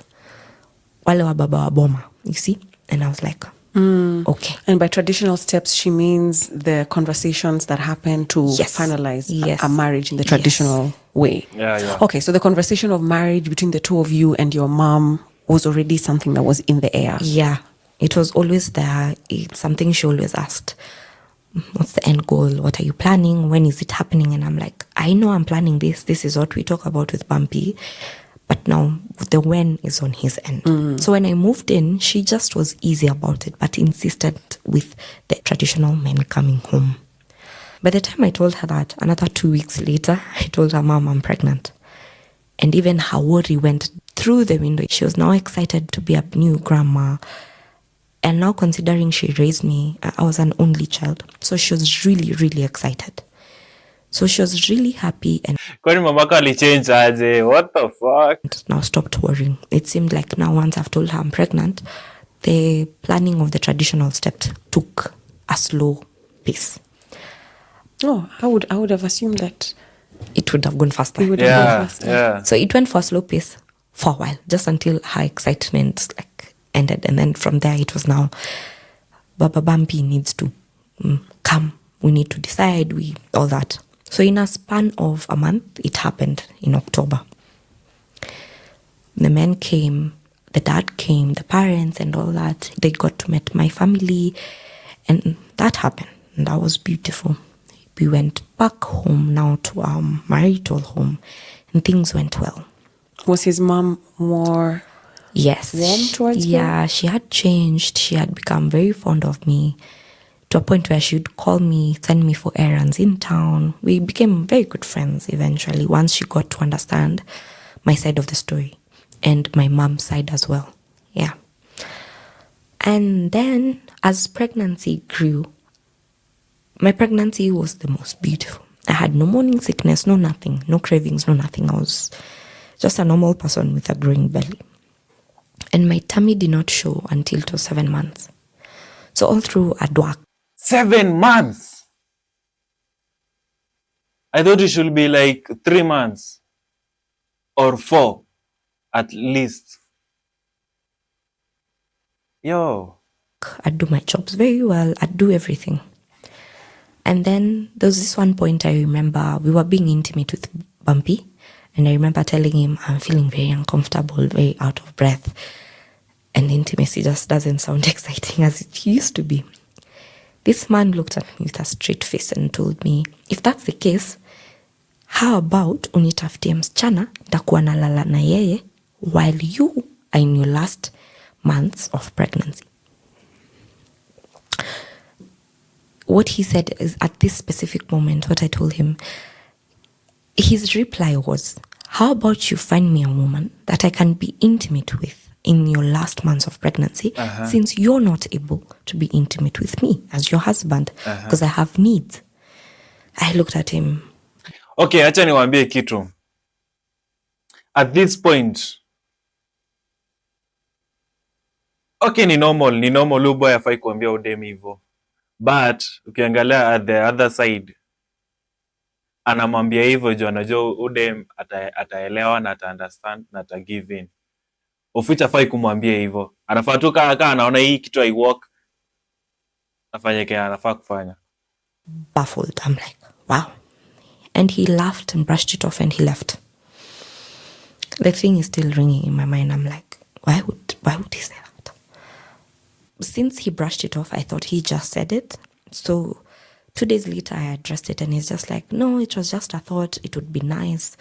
[SPEAKER 1] wale wa baba wa boma, you see? And I was like, okay.
[SPEAKER 3] And by traditional steps, she means the conversations that happen to finalize a marriage in the traditional way.
[SPEAKER 2] Yeah.
[SPEAKER 3] Okay, so the conversation of marriage between the two of you and your mom was already something that was in the air.
[SPEAKER 1] Yeah, it was always there. It's something she always asked. What's the end goal? What are you planning? When is it happening? And I'm like, I know I'm planning this. This is what we talk about with Bumpy. But now the when is on his end. So when I moved in, she just was easy about it, but insisted with the traditional men coming home. By the time I told her that, another 2 weeks later, I told her, Mom, I'm pregnant. And even her worry went through the window. She was now excited to be a new grandma. And now considering she raised me, I was an only child. So she was really, really excited. So she was really happy and
[SPEAKER 2] Kwani mamako alichange aje? What the fuck?
[SPEAKER 1] now stopped worrying. It seemed like now once I've told her I'm pregnant, the planning of the traditional steps took a slow pace.
[SPEAKER 3] Oh, I would have assumed that
[SPEAKER 1] It would have gone faster.
[SPEAKER 3] it would have gone faster.
[SPEAKER 2] Yeah.
[SPEAKER 1] So it went for a slow pace for a while, just until her excitement ended. And then from there it was now Baba Bumpy needs to come. We need to decide, all that. So in a span of a month, it happened in October. The men came, the dad came, the parents and all that. They got to meet my family, and that happened. And that was beautiful. We went back home now to our marital home, and things went well.
[SPEAKER 3] Was his mom more warm towards you?
[SPEAKER 1] Yeah, she had changed. She had become very fond of me, to a point where she would call me, send me for errands in town. We became very good friends eventually, once she got to understand my side of the story and my mom's side as well. Yeah. And then as pregnancy grew, my pregnancy was the most beautiful. I had no morning sickness, no nothing, no cravings, no nothing. I was just a normal person with a growing belly. And my tummy did not show until it was 7 months. So all through I'd work.
[SPEAKER 2] 7 months? I thought it should be like 3 months or 4 at least. Yo.
[SPEAKER 1] I'd do my jobs very well. I'd do everything. And then there was this one point I remember we were being intimate with Bumpy. And I remember telling him, I'm feeling very uncomfortable, very out of breath. And intimacy just doesn't sound exciting as it used to be. This man looked at me with a straight face and told me, if that's the case, how about unitafutie msichana nitakuwa nalala na yeye while you are in your last months of pregnancy. What he said is, at this specific moment, what I told him, his reply was, how about you find me a woman that I can be intimate with in your last months of pregnancy, since you're not able to be intimate with me as your husband, because I have needs. I looked at him.
[SPEAKER 2] Okay, acha niwaambie kitu. At this point, okay, ni normal uboy afai kuambia udem hivyo. But ukiangalia at the other side, anamwambia hivyo juu anajua udem ataelewa na ata-understand na ata-give in. Uficha afai kumwambia hivyo. Anafaa tu kaa anaona hii kitu haiwork, afanye kile anafaa kufanya.
[SPEAKER 1] Baffled. I'm like, wow. And he laughed and brushed it off and he left. The thing is still ringing in my mind. I'm like, why would he say that? Since he brushed it off, I thought he just said it. So 2 days later, I addressed it and he's just like, no, it was just a thought. It would be nice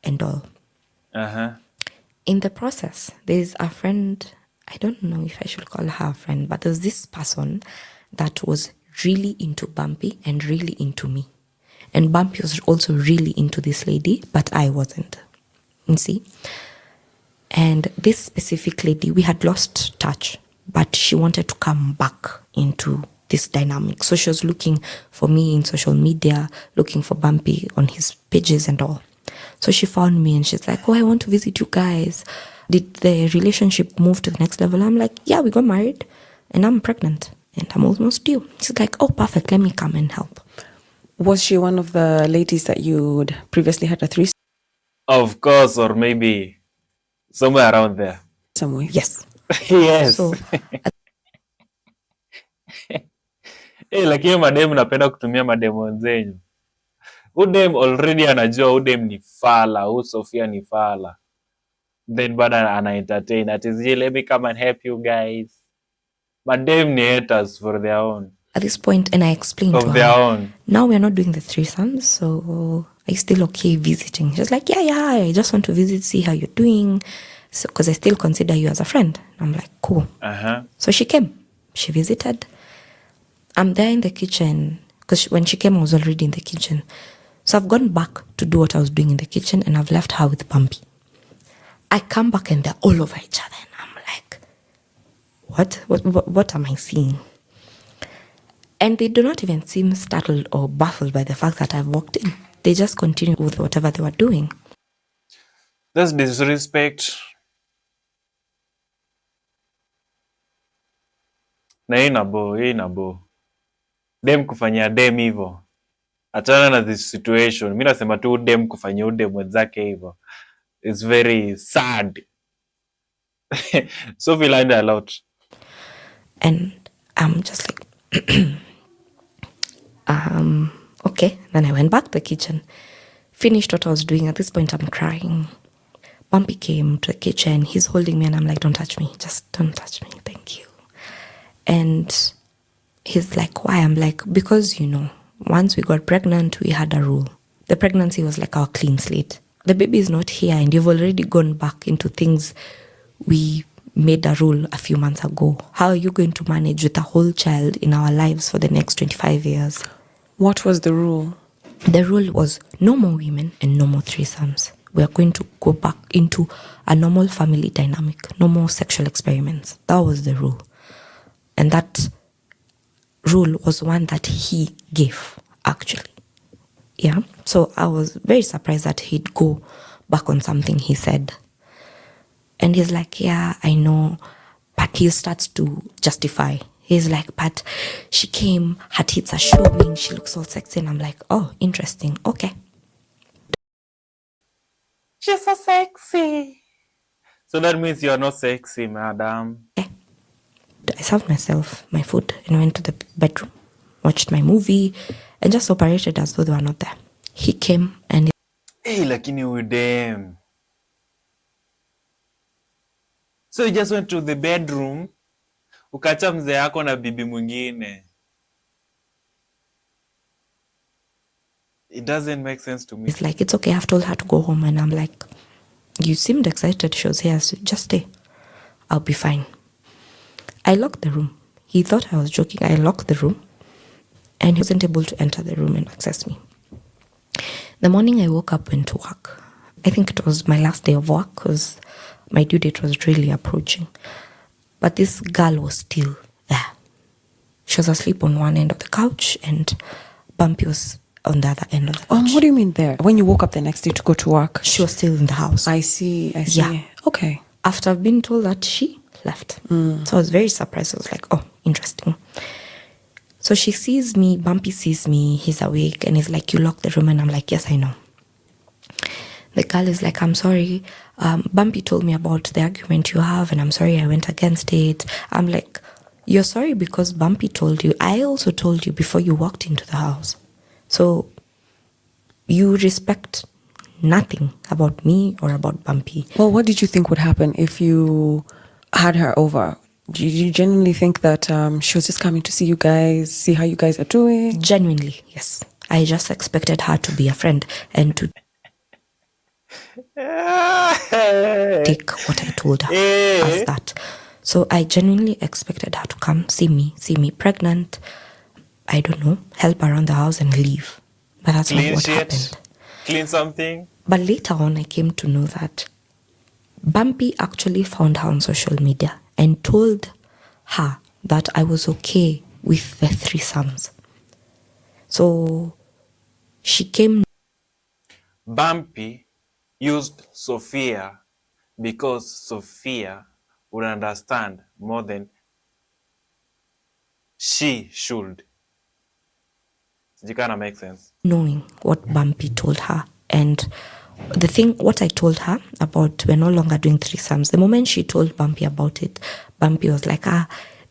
[SPEAKER 1] and all. In the process, there's a friend, I don't know if I should call her a friend, but there's this person that was really into Bumpy and really into me. And Bumpy was also really into this lady, but I wasn't. You see? And this specific lady, we had lost touch, but she wanted to come back into this dynamic. So she was looking for me in social media, looking for Bumpy on his pages and all. So she found me and she's like, oh, I want to visit you guys. Did the relationship move to the next level? I'm like, yeah, we got married and I'm pregnant and I'm almost due. She's like, oh, perfect. Let me come and help.
[SPEAKER 3] Was she one of the ladies that you'd previously had a threesome?
[SPEAKER 2] Of course, or maybe somewhere around there.
[SPEAKER 3] Somewhere.
[SPEAKER 1] Yes.
[SPEAKER 2] Yes.
[SPEAKER 1] So,
[SPEAKER 2] Lakini mademu napenda kutumia mademu zenyu. Udem already anajua udem ni fala, Sophia ni fala. Then bada ana-entertain. At is let me come and help you guys. Madem ni haters for their own.
[SPEAKER 1] At this point, and I explained to her,
[SPEAKER 2] Of their own.
[SPEAKER 1] now we're not doing the threesomes, so are you still okay visiting? She's like, yeah, I just want to visit, see how you're doing, so because I still consider you as a friend. I'm like, cool. So she came, she visited. I'm there in the kitchen, because when she came, I was already in the kitchen. So I've gone back to do what I was doing in the kitchen, and I've left her with Bumpy. I come back and they're all over each other, and I'm like, what am I seeing? And they do not even seem startled or baffled by the fact that I've walked in. They just continue with whatever they were doing.
[SPEAKER 2] That's disrespect. Na hii nabo. Dem kufanyia dem hivyo. Achana na this situation. Mimi nasema tu dem kufanyia udem mwenzake hivyo. It's very sad. Sophie learned a lot.
[SPEAKER 1] And I'm just like, okay. Then I went back to the kitchen, finished what I was doing. At this point, I'm crying. Bumpy came to the kitchen. He's holding me, and I'm like, don't touch me. Just don't touch me. Thank you. And he's like, why? I'm like, because, once we got pregnant, we had a rule. The pregnancy was like our clean slate. The baby is not here, and you've already gone back into things we made a rule a few months ago. How are you going to manage with a whole child in our lives for the next 25 years?
[SPEAKER 3] What was the rule?
[SPEAKER 1] The rule was no more women and no more threesomes. We are going to go back into a normal family dynamic. No more sexual experiments. That was the rule. And that rule was one that he gave, actually. Yeah. So I was very surprised that he'd go back on something he said. And he's like, yeah, I know. But he starts to justify. He's like, but she came, her tits are showing, she looks all sexy. And I'm like, oh, interesting. Okay.
[SPEAKER 2] She's so sexy. So that means you're not sexy, madam.
[SPEAKER 1] Okay. I served myself my food and went to the bedroom, watched my movie, and just operated as though they were not there. He came and...
[SPEAKER 2] Hey, lakini udem. So you just went to the bedroom, ukacha mzee yako na bibi mwingine. It doesn't make sense to me.
[SPEAKER 1] It's like, it's okay, I've told her to go home. And I'm like, you seemed excited. She was here, so just stay. I'll be fine. I locked the room. He thought I was joking. I locked the room, and he wasn't able to enter the room and access me. The morning I woke up, went to work. I think it was my last day of work because my due date was really approaching. But this girl was still there. She was asleep on one end of the couch, and Bumpy was on the other end of the couch.
[SPEAKER 3] What do you mean there? When you woke up the next day to go to work?
[SPEAKER 1] She was still in the house.
[SPEAKER 3] I see.
[SPEAKER 1] Yeah.
[SPEAKER 3] Okay.
[SPEAKER 1] After I've been told that, she left. So I was very surprised. I was like, oh, interesting. So she sees me, Bumpy sees me, he's awake, and he's like, you locked the room. And I'm like, yes, I know. The girl is like, I'm sorry. Bumpy told me about the argument you have, and I'm sorry I went against it. I'm like, you're sorry because Bumpy told you. I also told you before you walked into the house. So you respect nothing about me or about Bumpy.
[SPEAKER 3] Well, what did you think would happen if you had her over? Did you genuinely think that she was just coming to see you guys, see how you guys are doing?
[SPEAKER 1] Genuinely, yes. I just expected her to be a friend and to take what I told her as that. So I genuinely expected her to come see me pregnant, I don't know, help around the house and leave. But that's not what happened.
[SPEAKER 2] Clean something.
[SPEAKER 1] But later on, I came to know that Bumpy actually found her on social media and told her that I was okay with the threesomes. So she came.
[SPEAKER 2] Bumpy used Sophia because Sophia would understand more than she should. It kind of makes sense.
[SPEAKER 1] Knowing what Bumpy told her. And the thing, what I told her about we're no longer doing threesomes, the moment she told Bumpy about it, Bumpy was like,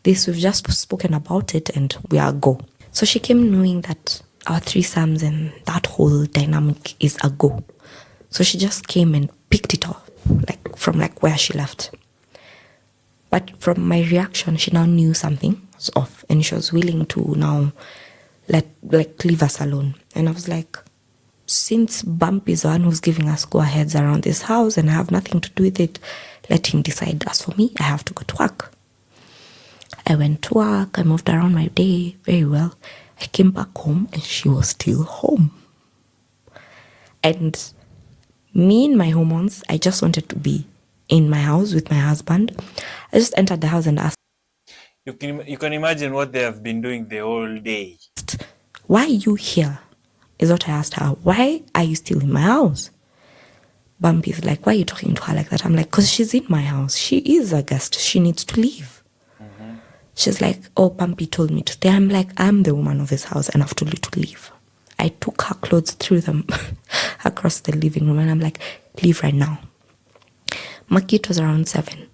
[SPEAKER 1] this, we've just spoken about it and we are go. So she came knowing that our threesomes and that whole dynamic is a go. So she just came and picked it up, from where she left. But from my reaction, she now knew something was off and she was willing to now leave us alone. And I was like, since Bumpy is the one who's giving us go-aheads around this house and I have nothing to do with it, let him decide. As for me, I have to go to work. I went to work. I moved around my day very well. I came back home and she was still home. And me in my hormones, I just wanted to be in my house with my husband. I just entered the house and asked,
[SPEAKER 2] You can imagine what they have been doing the whole day.
[SPEAKER 1] why are you here? Is what I asked her. Why are you still in my house? Bumpy's like, why are you talking to her like that? I'm like, because she's in my house. She is a guest. She needs to leave. Mm-hmm. She's like, oh, Bumpy told me to stay. I'm like, I'm the woman of this house and I've told you to leave. I took her clothes, threw them across the living room and I'm like, leave right now. My kid was around 7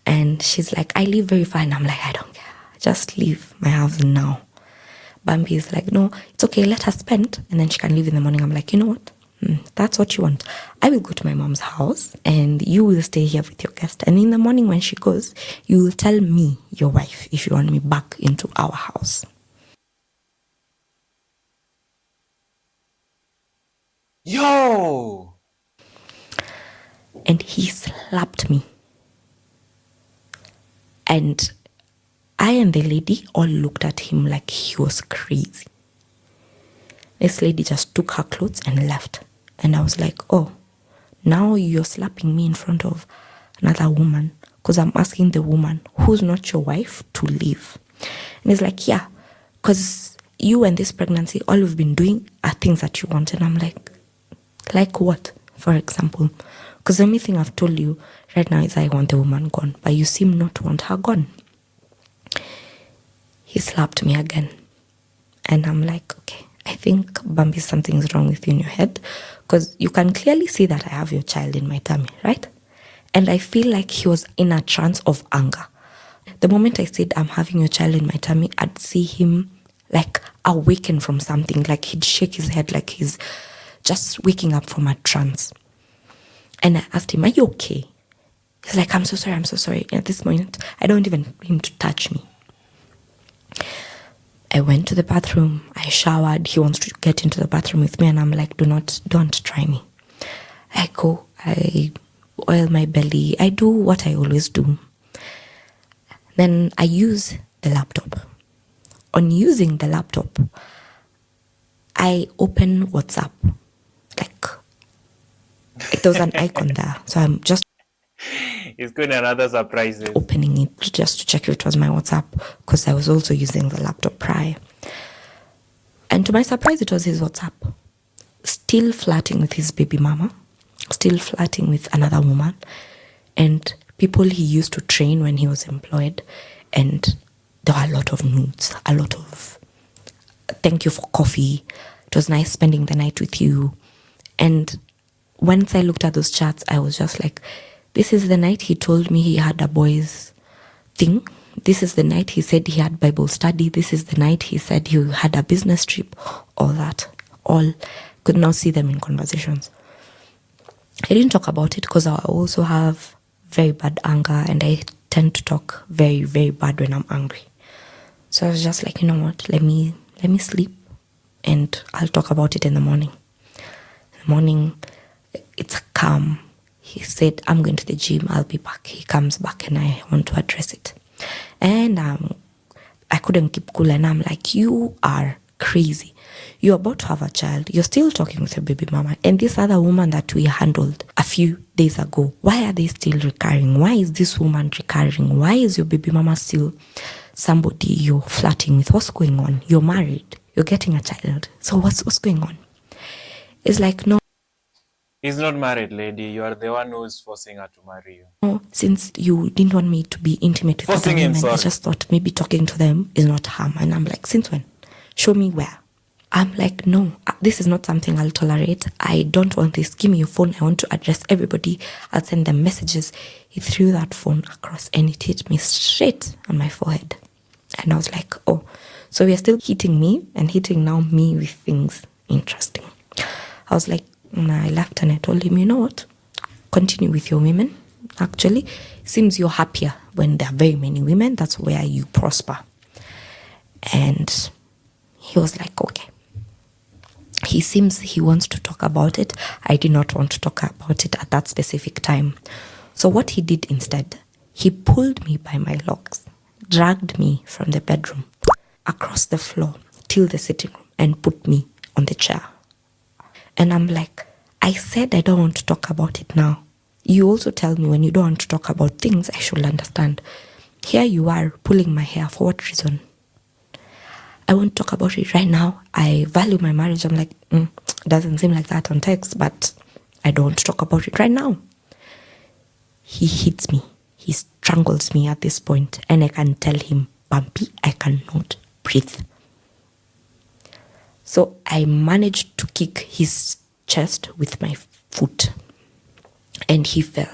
[SPEAKER 1] and she's like, I live very far. And I'm like, I don't care. just leave my house now. Bumpy is like, no, it's okay, let her spend, and then she can leave in the morning. I'm like, you know what? That's what you want. I will go to my mom's house and you will stay here with your guest. And in the morning when she goes, you will tell me, your wife, if you want me back into our house.
[SPEAKER 2] Yo!
[SPEAKER 1] And he slapped me. And I and the lady all looked at him like he was crazy. This lady just took her clothes and left. And I was like, oh, now you're slapping me in front of another woman because I'm asking the woman who's not your wife to leave. And he's like, yeah, because you and this pregnancy, all you've been doing are things that you want. And I'm like what, for example? Because the only thing I've told you right now is I want the woman gone, but you seem not to want her gone. He slapped me again. And I'm like, okay, I think, Bumpy, something's wrong with you in your head, because you can clearly see that I have your child in my tummy, right? And I feel like he was in a trance of anger. The moment I said, I'm having your child in my tummy, I'd see him like awaken from something, like he'd shake his head like he's just waking up from a trance. And I asked him, are you okay? He's like, I'm so sorry. And at this moment, I don't even want him to touch me. I went to the bathroom, I showered, he wants to get into the bathroom with me, and I'm like, don't try me. I go, I oil my belly, I do what I always do. Then I use the laptop. On using the laptop, I open WhatsApp. Like there was an icon there, so I'm just
[SPEAKER 2] It's good, another surprises.
[SPEAKER 1] Opening it just to check if it was my WhatsApp, because I was also using the laptop prior. And to my surprise, it was his WhatsApp. Still flirting with his baby mama, still flirting with another woman, and people he used to train when he was employed. And there were a lot of nudes, a lot of thank you for coffee. It was nice spending the night with you. And once I looked at those chats, I was just like, this is the night he told me he had a boys thing. This is the night he said he had Bible study. This is the night he said he had a business trip. All that. All could now see them in conversations. I didn't talk about it because I also have very bad anger, and I tend to talk very, very bad when I'm angry. So I was just like, you know what, let me sleep and I'll talk about it in the morning. In the morning, it's calm. He said, I'm going to the gym, I'll be back. He comes back and I want to address it. And I couldn't keep cool, and I'm like, you are crazy. You're about to have a child. You're still talking with your baby mama. And this other woman that we handled a few days ago, why are they still recurring? Why is this woman recurring? Why is your baby mama still somebody you're flirting with? What's going on? You're married. You're getting a child. So what's going on? It's like, no.
[SPEAKER 2] He's not married, lady. You are the one who's forcing her to marry you.
[SPEAKER 1] No, since you didn't want me to be intimate with
[SPEAKER 2] Forcing
[SPEAKER 1] other
[SPEAKER 2] him,
[SPEAKER 1] women,
[SPEAKER 2] sorry.
[SPEAKER 1] I just thought maybe talking to them is not harm. And I'm like, since when? Show me where. I'm like, no, this is not something I'll tolerate. I don't want this. Give me your phone. I want to address everybody. I'll send them messages. He threw that phone across and it hit me straight on my forehead. And I was like, oh, so we are still hitting me and hitting now me with things interesting. I was like, I left and I told him, you know what? Continue with your women. Actually, seems you're happier when there are very many women. That's where you prosper. And he was like, okay. He seems he wants to talk about it. I did not want to talk about it at that specific time. So what he did instead, he pulled me by my locks, dragged me from the bedroom across the floor till the sitting room and put me on the chair. And I'm like, I said I don't want to talk about it now. You also tell me when you don't want to talk about things, I should understand. Here you are pulling my hair. For what reason? I won't talk about it right now. I value my marriage. I'm like, doesn't seem like that on text, but I don't want to talk about it right now. He hits me. He strangles me at this point, and I can tell him, Bumpy, I cannot breathe. So I managed to kick his chest with my foot, and he fell.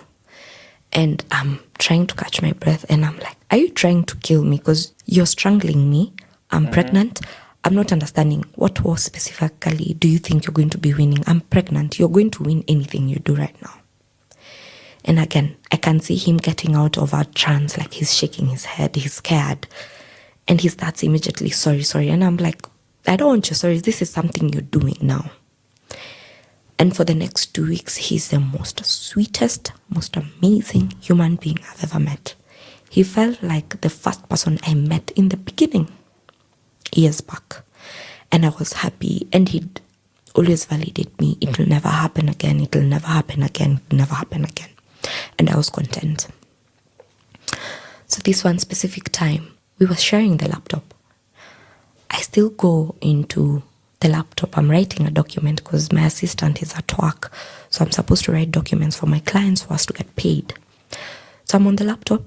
[SPEAKER 1] And I'm trying to catch my breath, and I'm like, are you trying to kill me? Because you're strangling me. I'm pregnant. I'm not understanding what war specifically do you think you're going to be winning? I'm pregnant. You're going to win anything you do right now. And again, I can see him getting out of a trance, like he's shaking his head, he's scared. And he starts immediately, sorry. And I'm like, I don't want your sorry. This is something you're doing now. And for the next 2 weeks, he's the most sweetest, most amazing human being I've ever met. He felt like the first person I met in the beginning, years back. And I was happy. And he'd always validate me. It will never happen again. It will never happen again. It will never happen again. And I was content. So this one specific time, we were sharing the laptop. I still go into the laptop. I'm writing a document because my assistant is at work. So I'm supposed to write documents for my clients for us to get paid. So I'm on the laptop.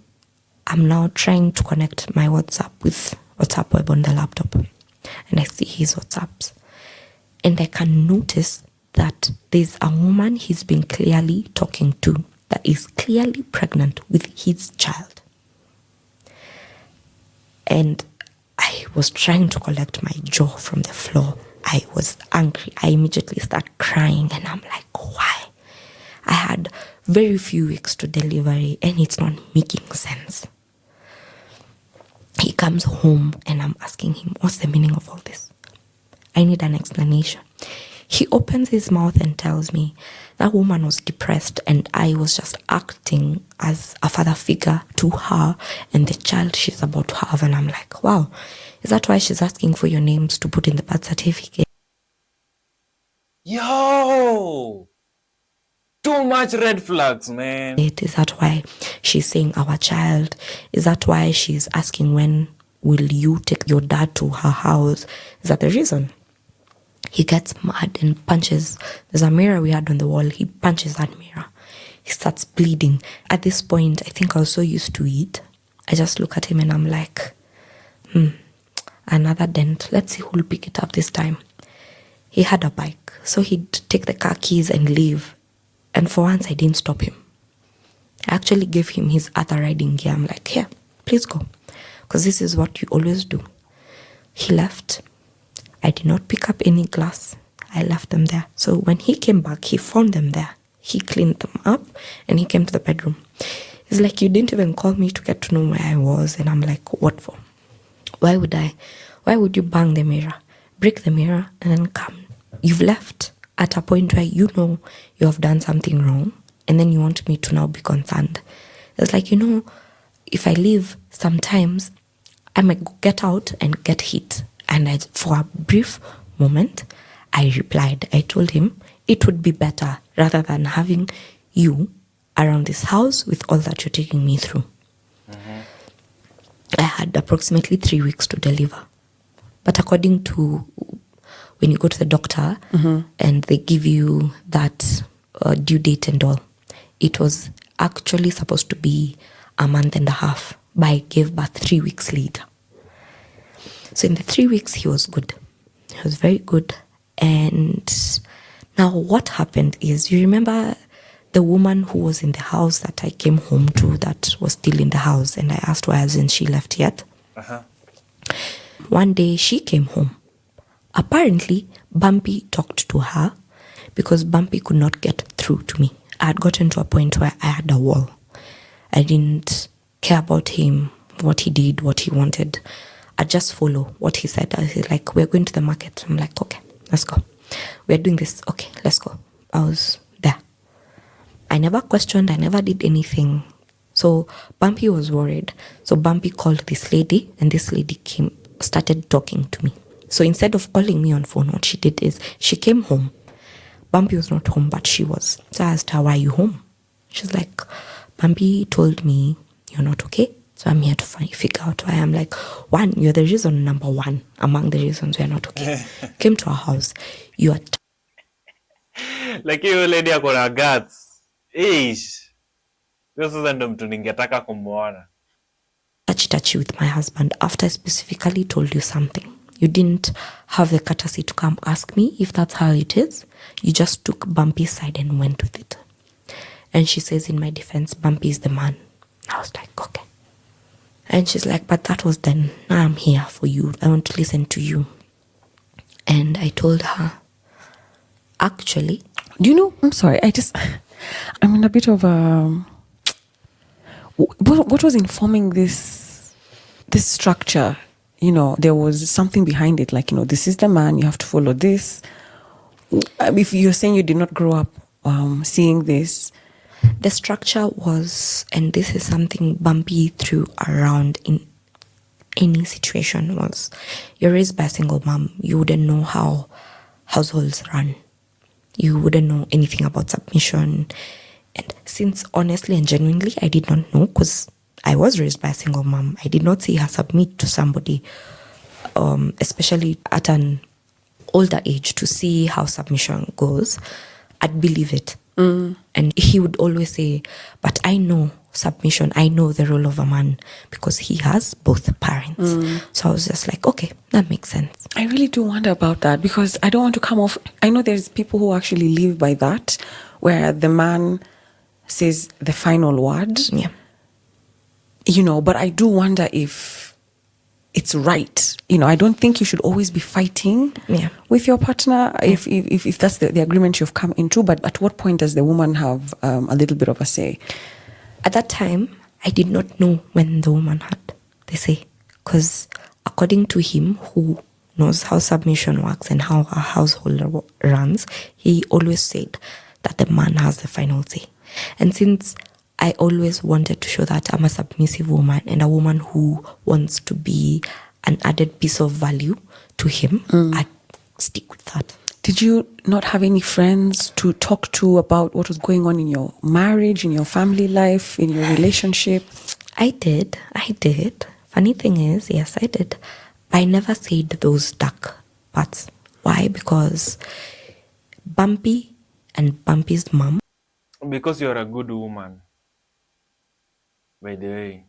[SPEAKER 1] I'm now trying to connect my WhatsApp with WhatsApp web on the laptop. And I see his WhatsApps. And I can notice that there's a woman he's been clearly talking to that is clearly pregnant with his child. And I was trying to collect my jaw from the floor. I was angry. I immediately start crying and I'm like, why? I had very few weeks to delivery and it's not making sense. He comes home and I'm asking him, what's the meaning of all this? I need an explanation. He opens his mouth and tells me that woman was depressed and I was just acting as a father figure to her and the child she's about to have. And I'm like, wow, is that why she's asking for your names to put in the birth certificate?
[SPEAKER 2] Yo! Too much red flags, man.
[SPEAKER 1] Is that why she's saying our child? Is that why she's asking when will you take your dad to her house? Is that the reason? He gets mad and punches. There's a mirror we had on the wall. He punches that mirror. He starts bleeding. At this point, I think I was so used to it. I just look at him and I'm like, another dent. Let's see who'll pick it up this time. He had a bike. So he'd take the car keys and leave. And for once, I didn't stop him. I actually gave him his other riding gear. I'm like, here, please go. Because this is what you always do. He left. I did not pick up any glass. I left them there. So when he came back, he found them there. He cleaned them up and he came to the bedroom. He's like, you didn't even call me to get to know where I was. And I'm like, what for? Why would I? Why would you bang the mirror, break the mirror, and then come? You've left at a point where you know you have done something wrong. And then you want me to now be concerned. It's like, if I leave, sometimes I might get out and get hit. And for a brief moment, I replied. I told him it would be better rather than having you around this house with all that you're taking me through. I had approximately 3 weeks to deliver. But according to when you go to the doctor and they give you that due date and all, it was actually supposed to be a month and a half, but I gave birth 3 weeks later. So in the 3 weeks, he was good. He was very good. And now what happened is, you remember the woman who was in the house that I came home to that was still in the house, and I asked why hasn't she left yet? One day she came home. Apparently, Bumpy talked to her because Bumpy could not get through to me. I had gotten to a point where I had a wall. I didn't care about him, what he did, what he wanted. I just follow what he said. I was like, we're going to the market. I'm like, okay, let's go. We're doing this. Okay, let's go. I was there. I never questioned. I never did anything. So Bumpy was worried. So Bumpy called this lady and this lady started talking to me. So instead of calling me on phone, what she did is she came home. Bumpy was not home, but she was. So I asked her, why are you home? She's like, Bumpy told me you're not okay. So I'm here to figure out why. I'm like, one, you're the reason number one among the reasons we're not okay. Came to our house. You are
[SPEAKER 2] Like hiyo lady ako na guts. Ish. Hiyo sasa ndo mtu ningetaka kumuona.
[SPEAKER 1] touchy with my husband after I specifically told you something. You didn't have the courtesy to come ask me if that's how it is. You just took Bumpy's side and went with it. And she says, in my defense, Bumpy is the man. I was like, okay. And she's like, but that was then. Now I'm here for you. I want to listen to you. And I told her, actually,
[SPEAKER 3] Do you know, I'm sorry, I'm in a bit of a, what was informing this structure? You know, there was something behind it, like, you know, this is the man, you have to follow this. If you're saying you did not grow up seeing this.
[SPEAKER 1] the structure was, and this is something Bumpy threw around in any situation, was you're raised by a single mom. You wouldn't know how households run. You wouldn't know anything about submission. And since honestly and genuinely I did not know, because I was raised by a single mom, I did not see her submit to somebody, especially at an older age, to see how submission goes, I'd believe it. And he would always say, but I know submission, I know the role of a man, because he has both parents. So I was just like, okay, that makes sense.
[SPEAKER 3] I really do wonder about that, because I don't want to come off. I know there's people who actually live by that, where the man says the final word.
[SPEAKER 1] Yeah.
[SPEAKER 3] You know, but I do wonder if it's right. You know, I don't think you should always be fighting with your partner if that's the agreement you've come into. But at what point does the woman have a little bit of a say?
[SPEAKER 1] At that time, I did not know when the woman had the say, because according to him, who knows how submission works and how a household runs, he always said that the man has the final say. And since I always wanted to show that I'm a submissive woman and a woman who wants to be an added piece of value to him, I'd stick with that.
[SPEAKER 3] Did you not have any friends to talk to about what was going on in your marriage, in your family life, in your relationship?
[SPEAKER 1] I did. Funny thing is, yes, I did. I never said those dark parts. Why? Because Bumpy and Bumpy's mom.
[SPEAKER 2] Because you're a good woman. By the way,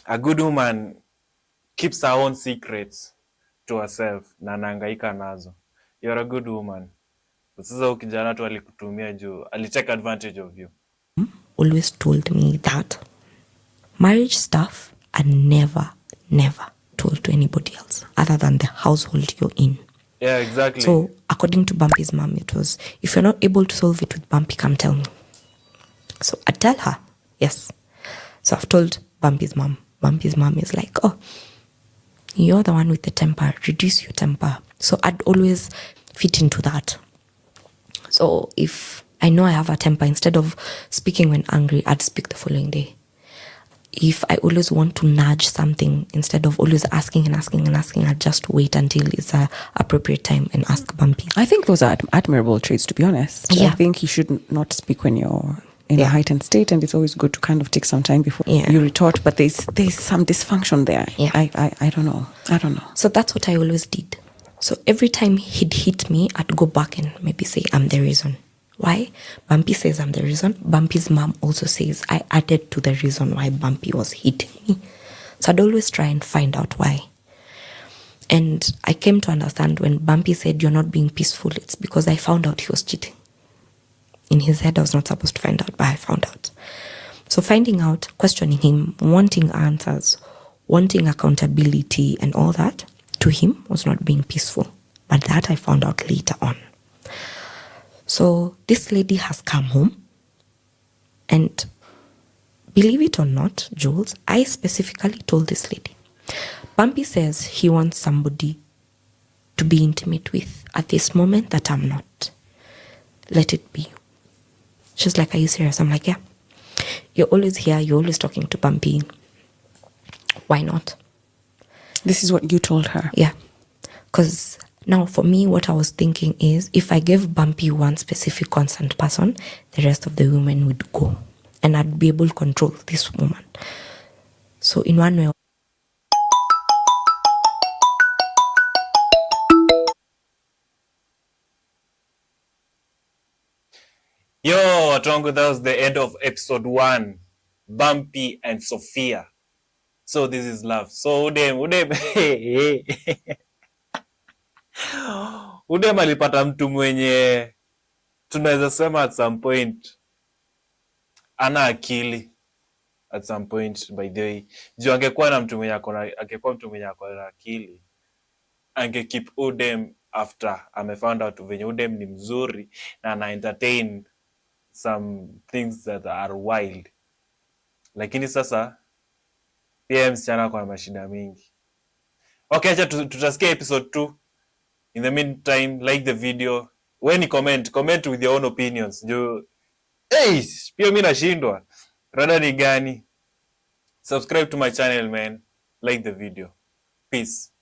[SPEAKER 2] a good woman keeps her own secrets to herself na anahangaika nazo. You're a good woman. Sasa huyu kijana tu alikutumia juu, alitake advantage of you.
[SPEAKER 1] Always told me that marriage stuff I never told to anybody else other than the household you're in.
[SPEAKER 2] Yeah, exactly.
[SPEAKER 1] So according to Bumpy's mom, it was, if you're not able to solve it with Bumpy, come tell me. So I tell her, yes. So I've told Bumpy's mom. Bumpy's mom is like, oh, you're the one with the temper, reduce your temper. So I'd always fit into that. So if I know I have a temper, instead of speaking when angry, I'd speak the following day. If I always want to nudge something, instead of always asking, I'd just wait until it's an appropriate time and ask Bumpy.
[SPEAKER 3] I think those are admirable traits, to be honest.
[SPEAKER 1] Yeah.
[SPEAKER 3] I think you should not speak when you're in a heightened state, and it's always good to kind of take some time before you retort. But there's some dysfunction there.
[SPEAKER 1] Yeah.
[SPEAKER 3] I don't know.
[SPEAKER 1] So that's what I always did. So every time he'd hit me, I'd go back and maybe say, I'm the reason. Why? Bumpy says I'm the reason. Bumpy's mom also says I added to the reason why Bumpy was hitting me. So I'd always try and find out why. And I came to understand when Bumpy said you're not being peaceful, it's because I found out he was cheating. In his head, I was not supposed to find out, but I found out. So finding out, questioning him, wanting answers, wanting accountability and all that, to him was not being peaceful. But that I found out later on. So this lady has come home, and believe it or not, Jules, I specifically told this lady, Bumpy says he wants somebody to be intimate with at this moment that I'm not. Let it be you. She's like, are you serious? I'm like, yeah. You're always here. You're always talking to Bumpy. Why not?
[SPEAKER 3] This is what you told her?
[SPEAKER 1] Yeah. Because now for me, what I was thinking is, if I gave Bumpy one specific concerned person, the rest of the women would go. And I'd be able to control this woman. So in one way,
[SPEAKER 2] Yo, Watongo, that was the end of episode 1. Bumpy and Sophia. So this is love. So Udem alipata mtu mwenye tunaweza sema at some point ana akili, at some point by the way. Juu angekuwa mtu mwenye ako na akili, ange keep udem after amefound out venye udem ni mzuri na ana entertain some things that are wild. Lakini sasa pia msichana kwa mashida mingi. Okay, acha tutasikia episode 2. In the meantime, like the video. When you comment with your own opinions. Pia mimi nashindwa. Rada ni gani? Subscribe to my channel, man. Like the video. Peace.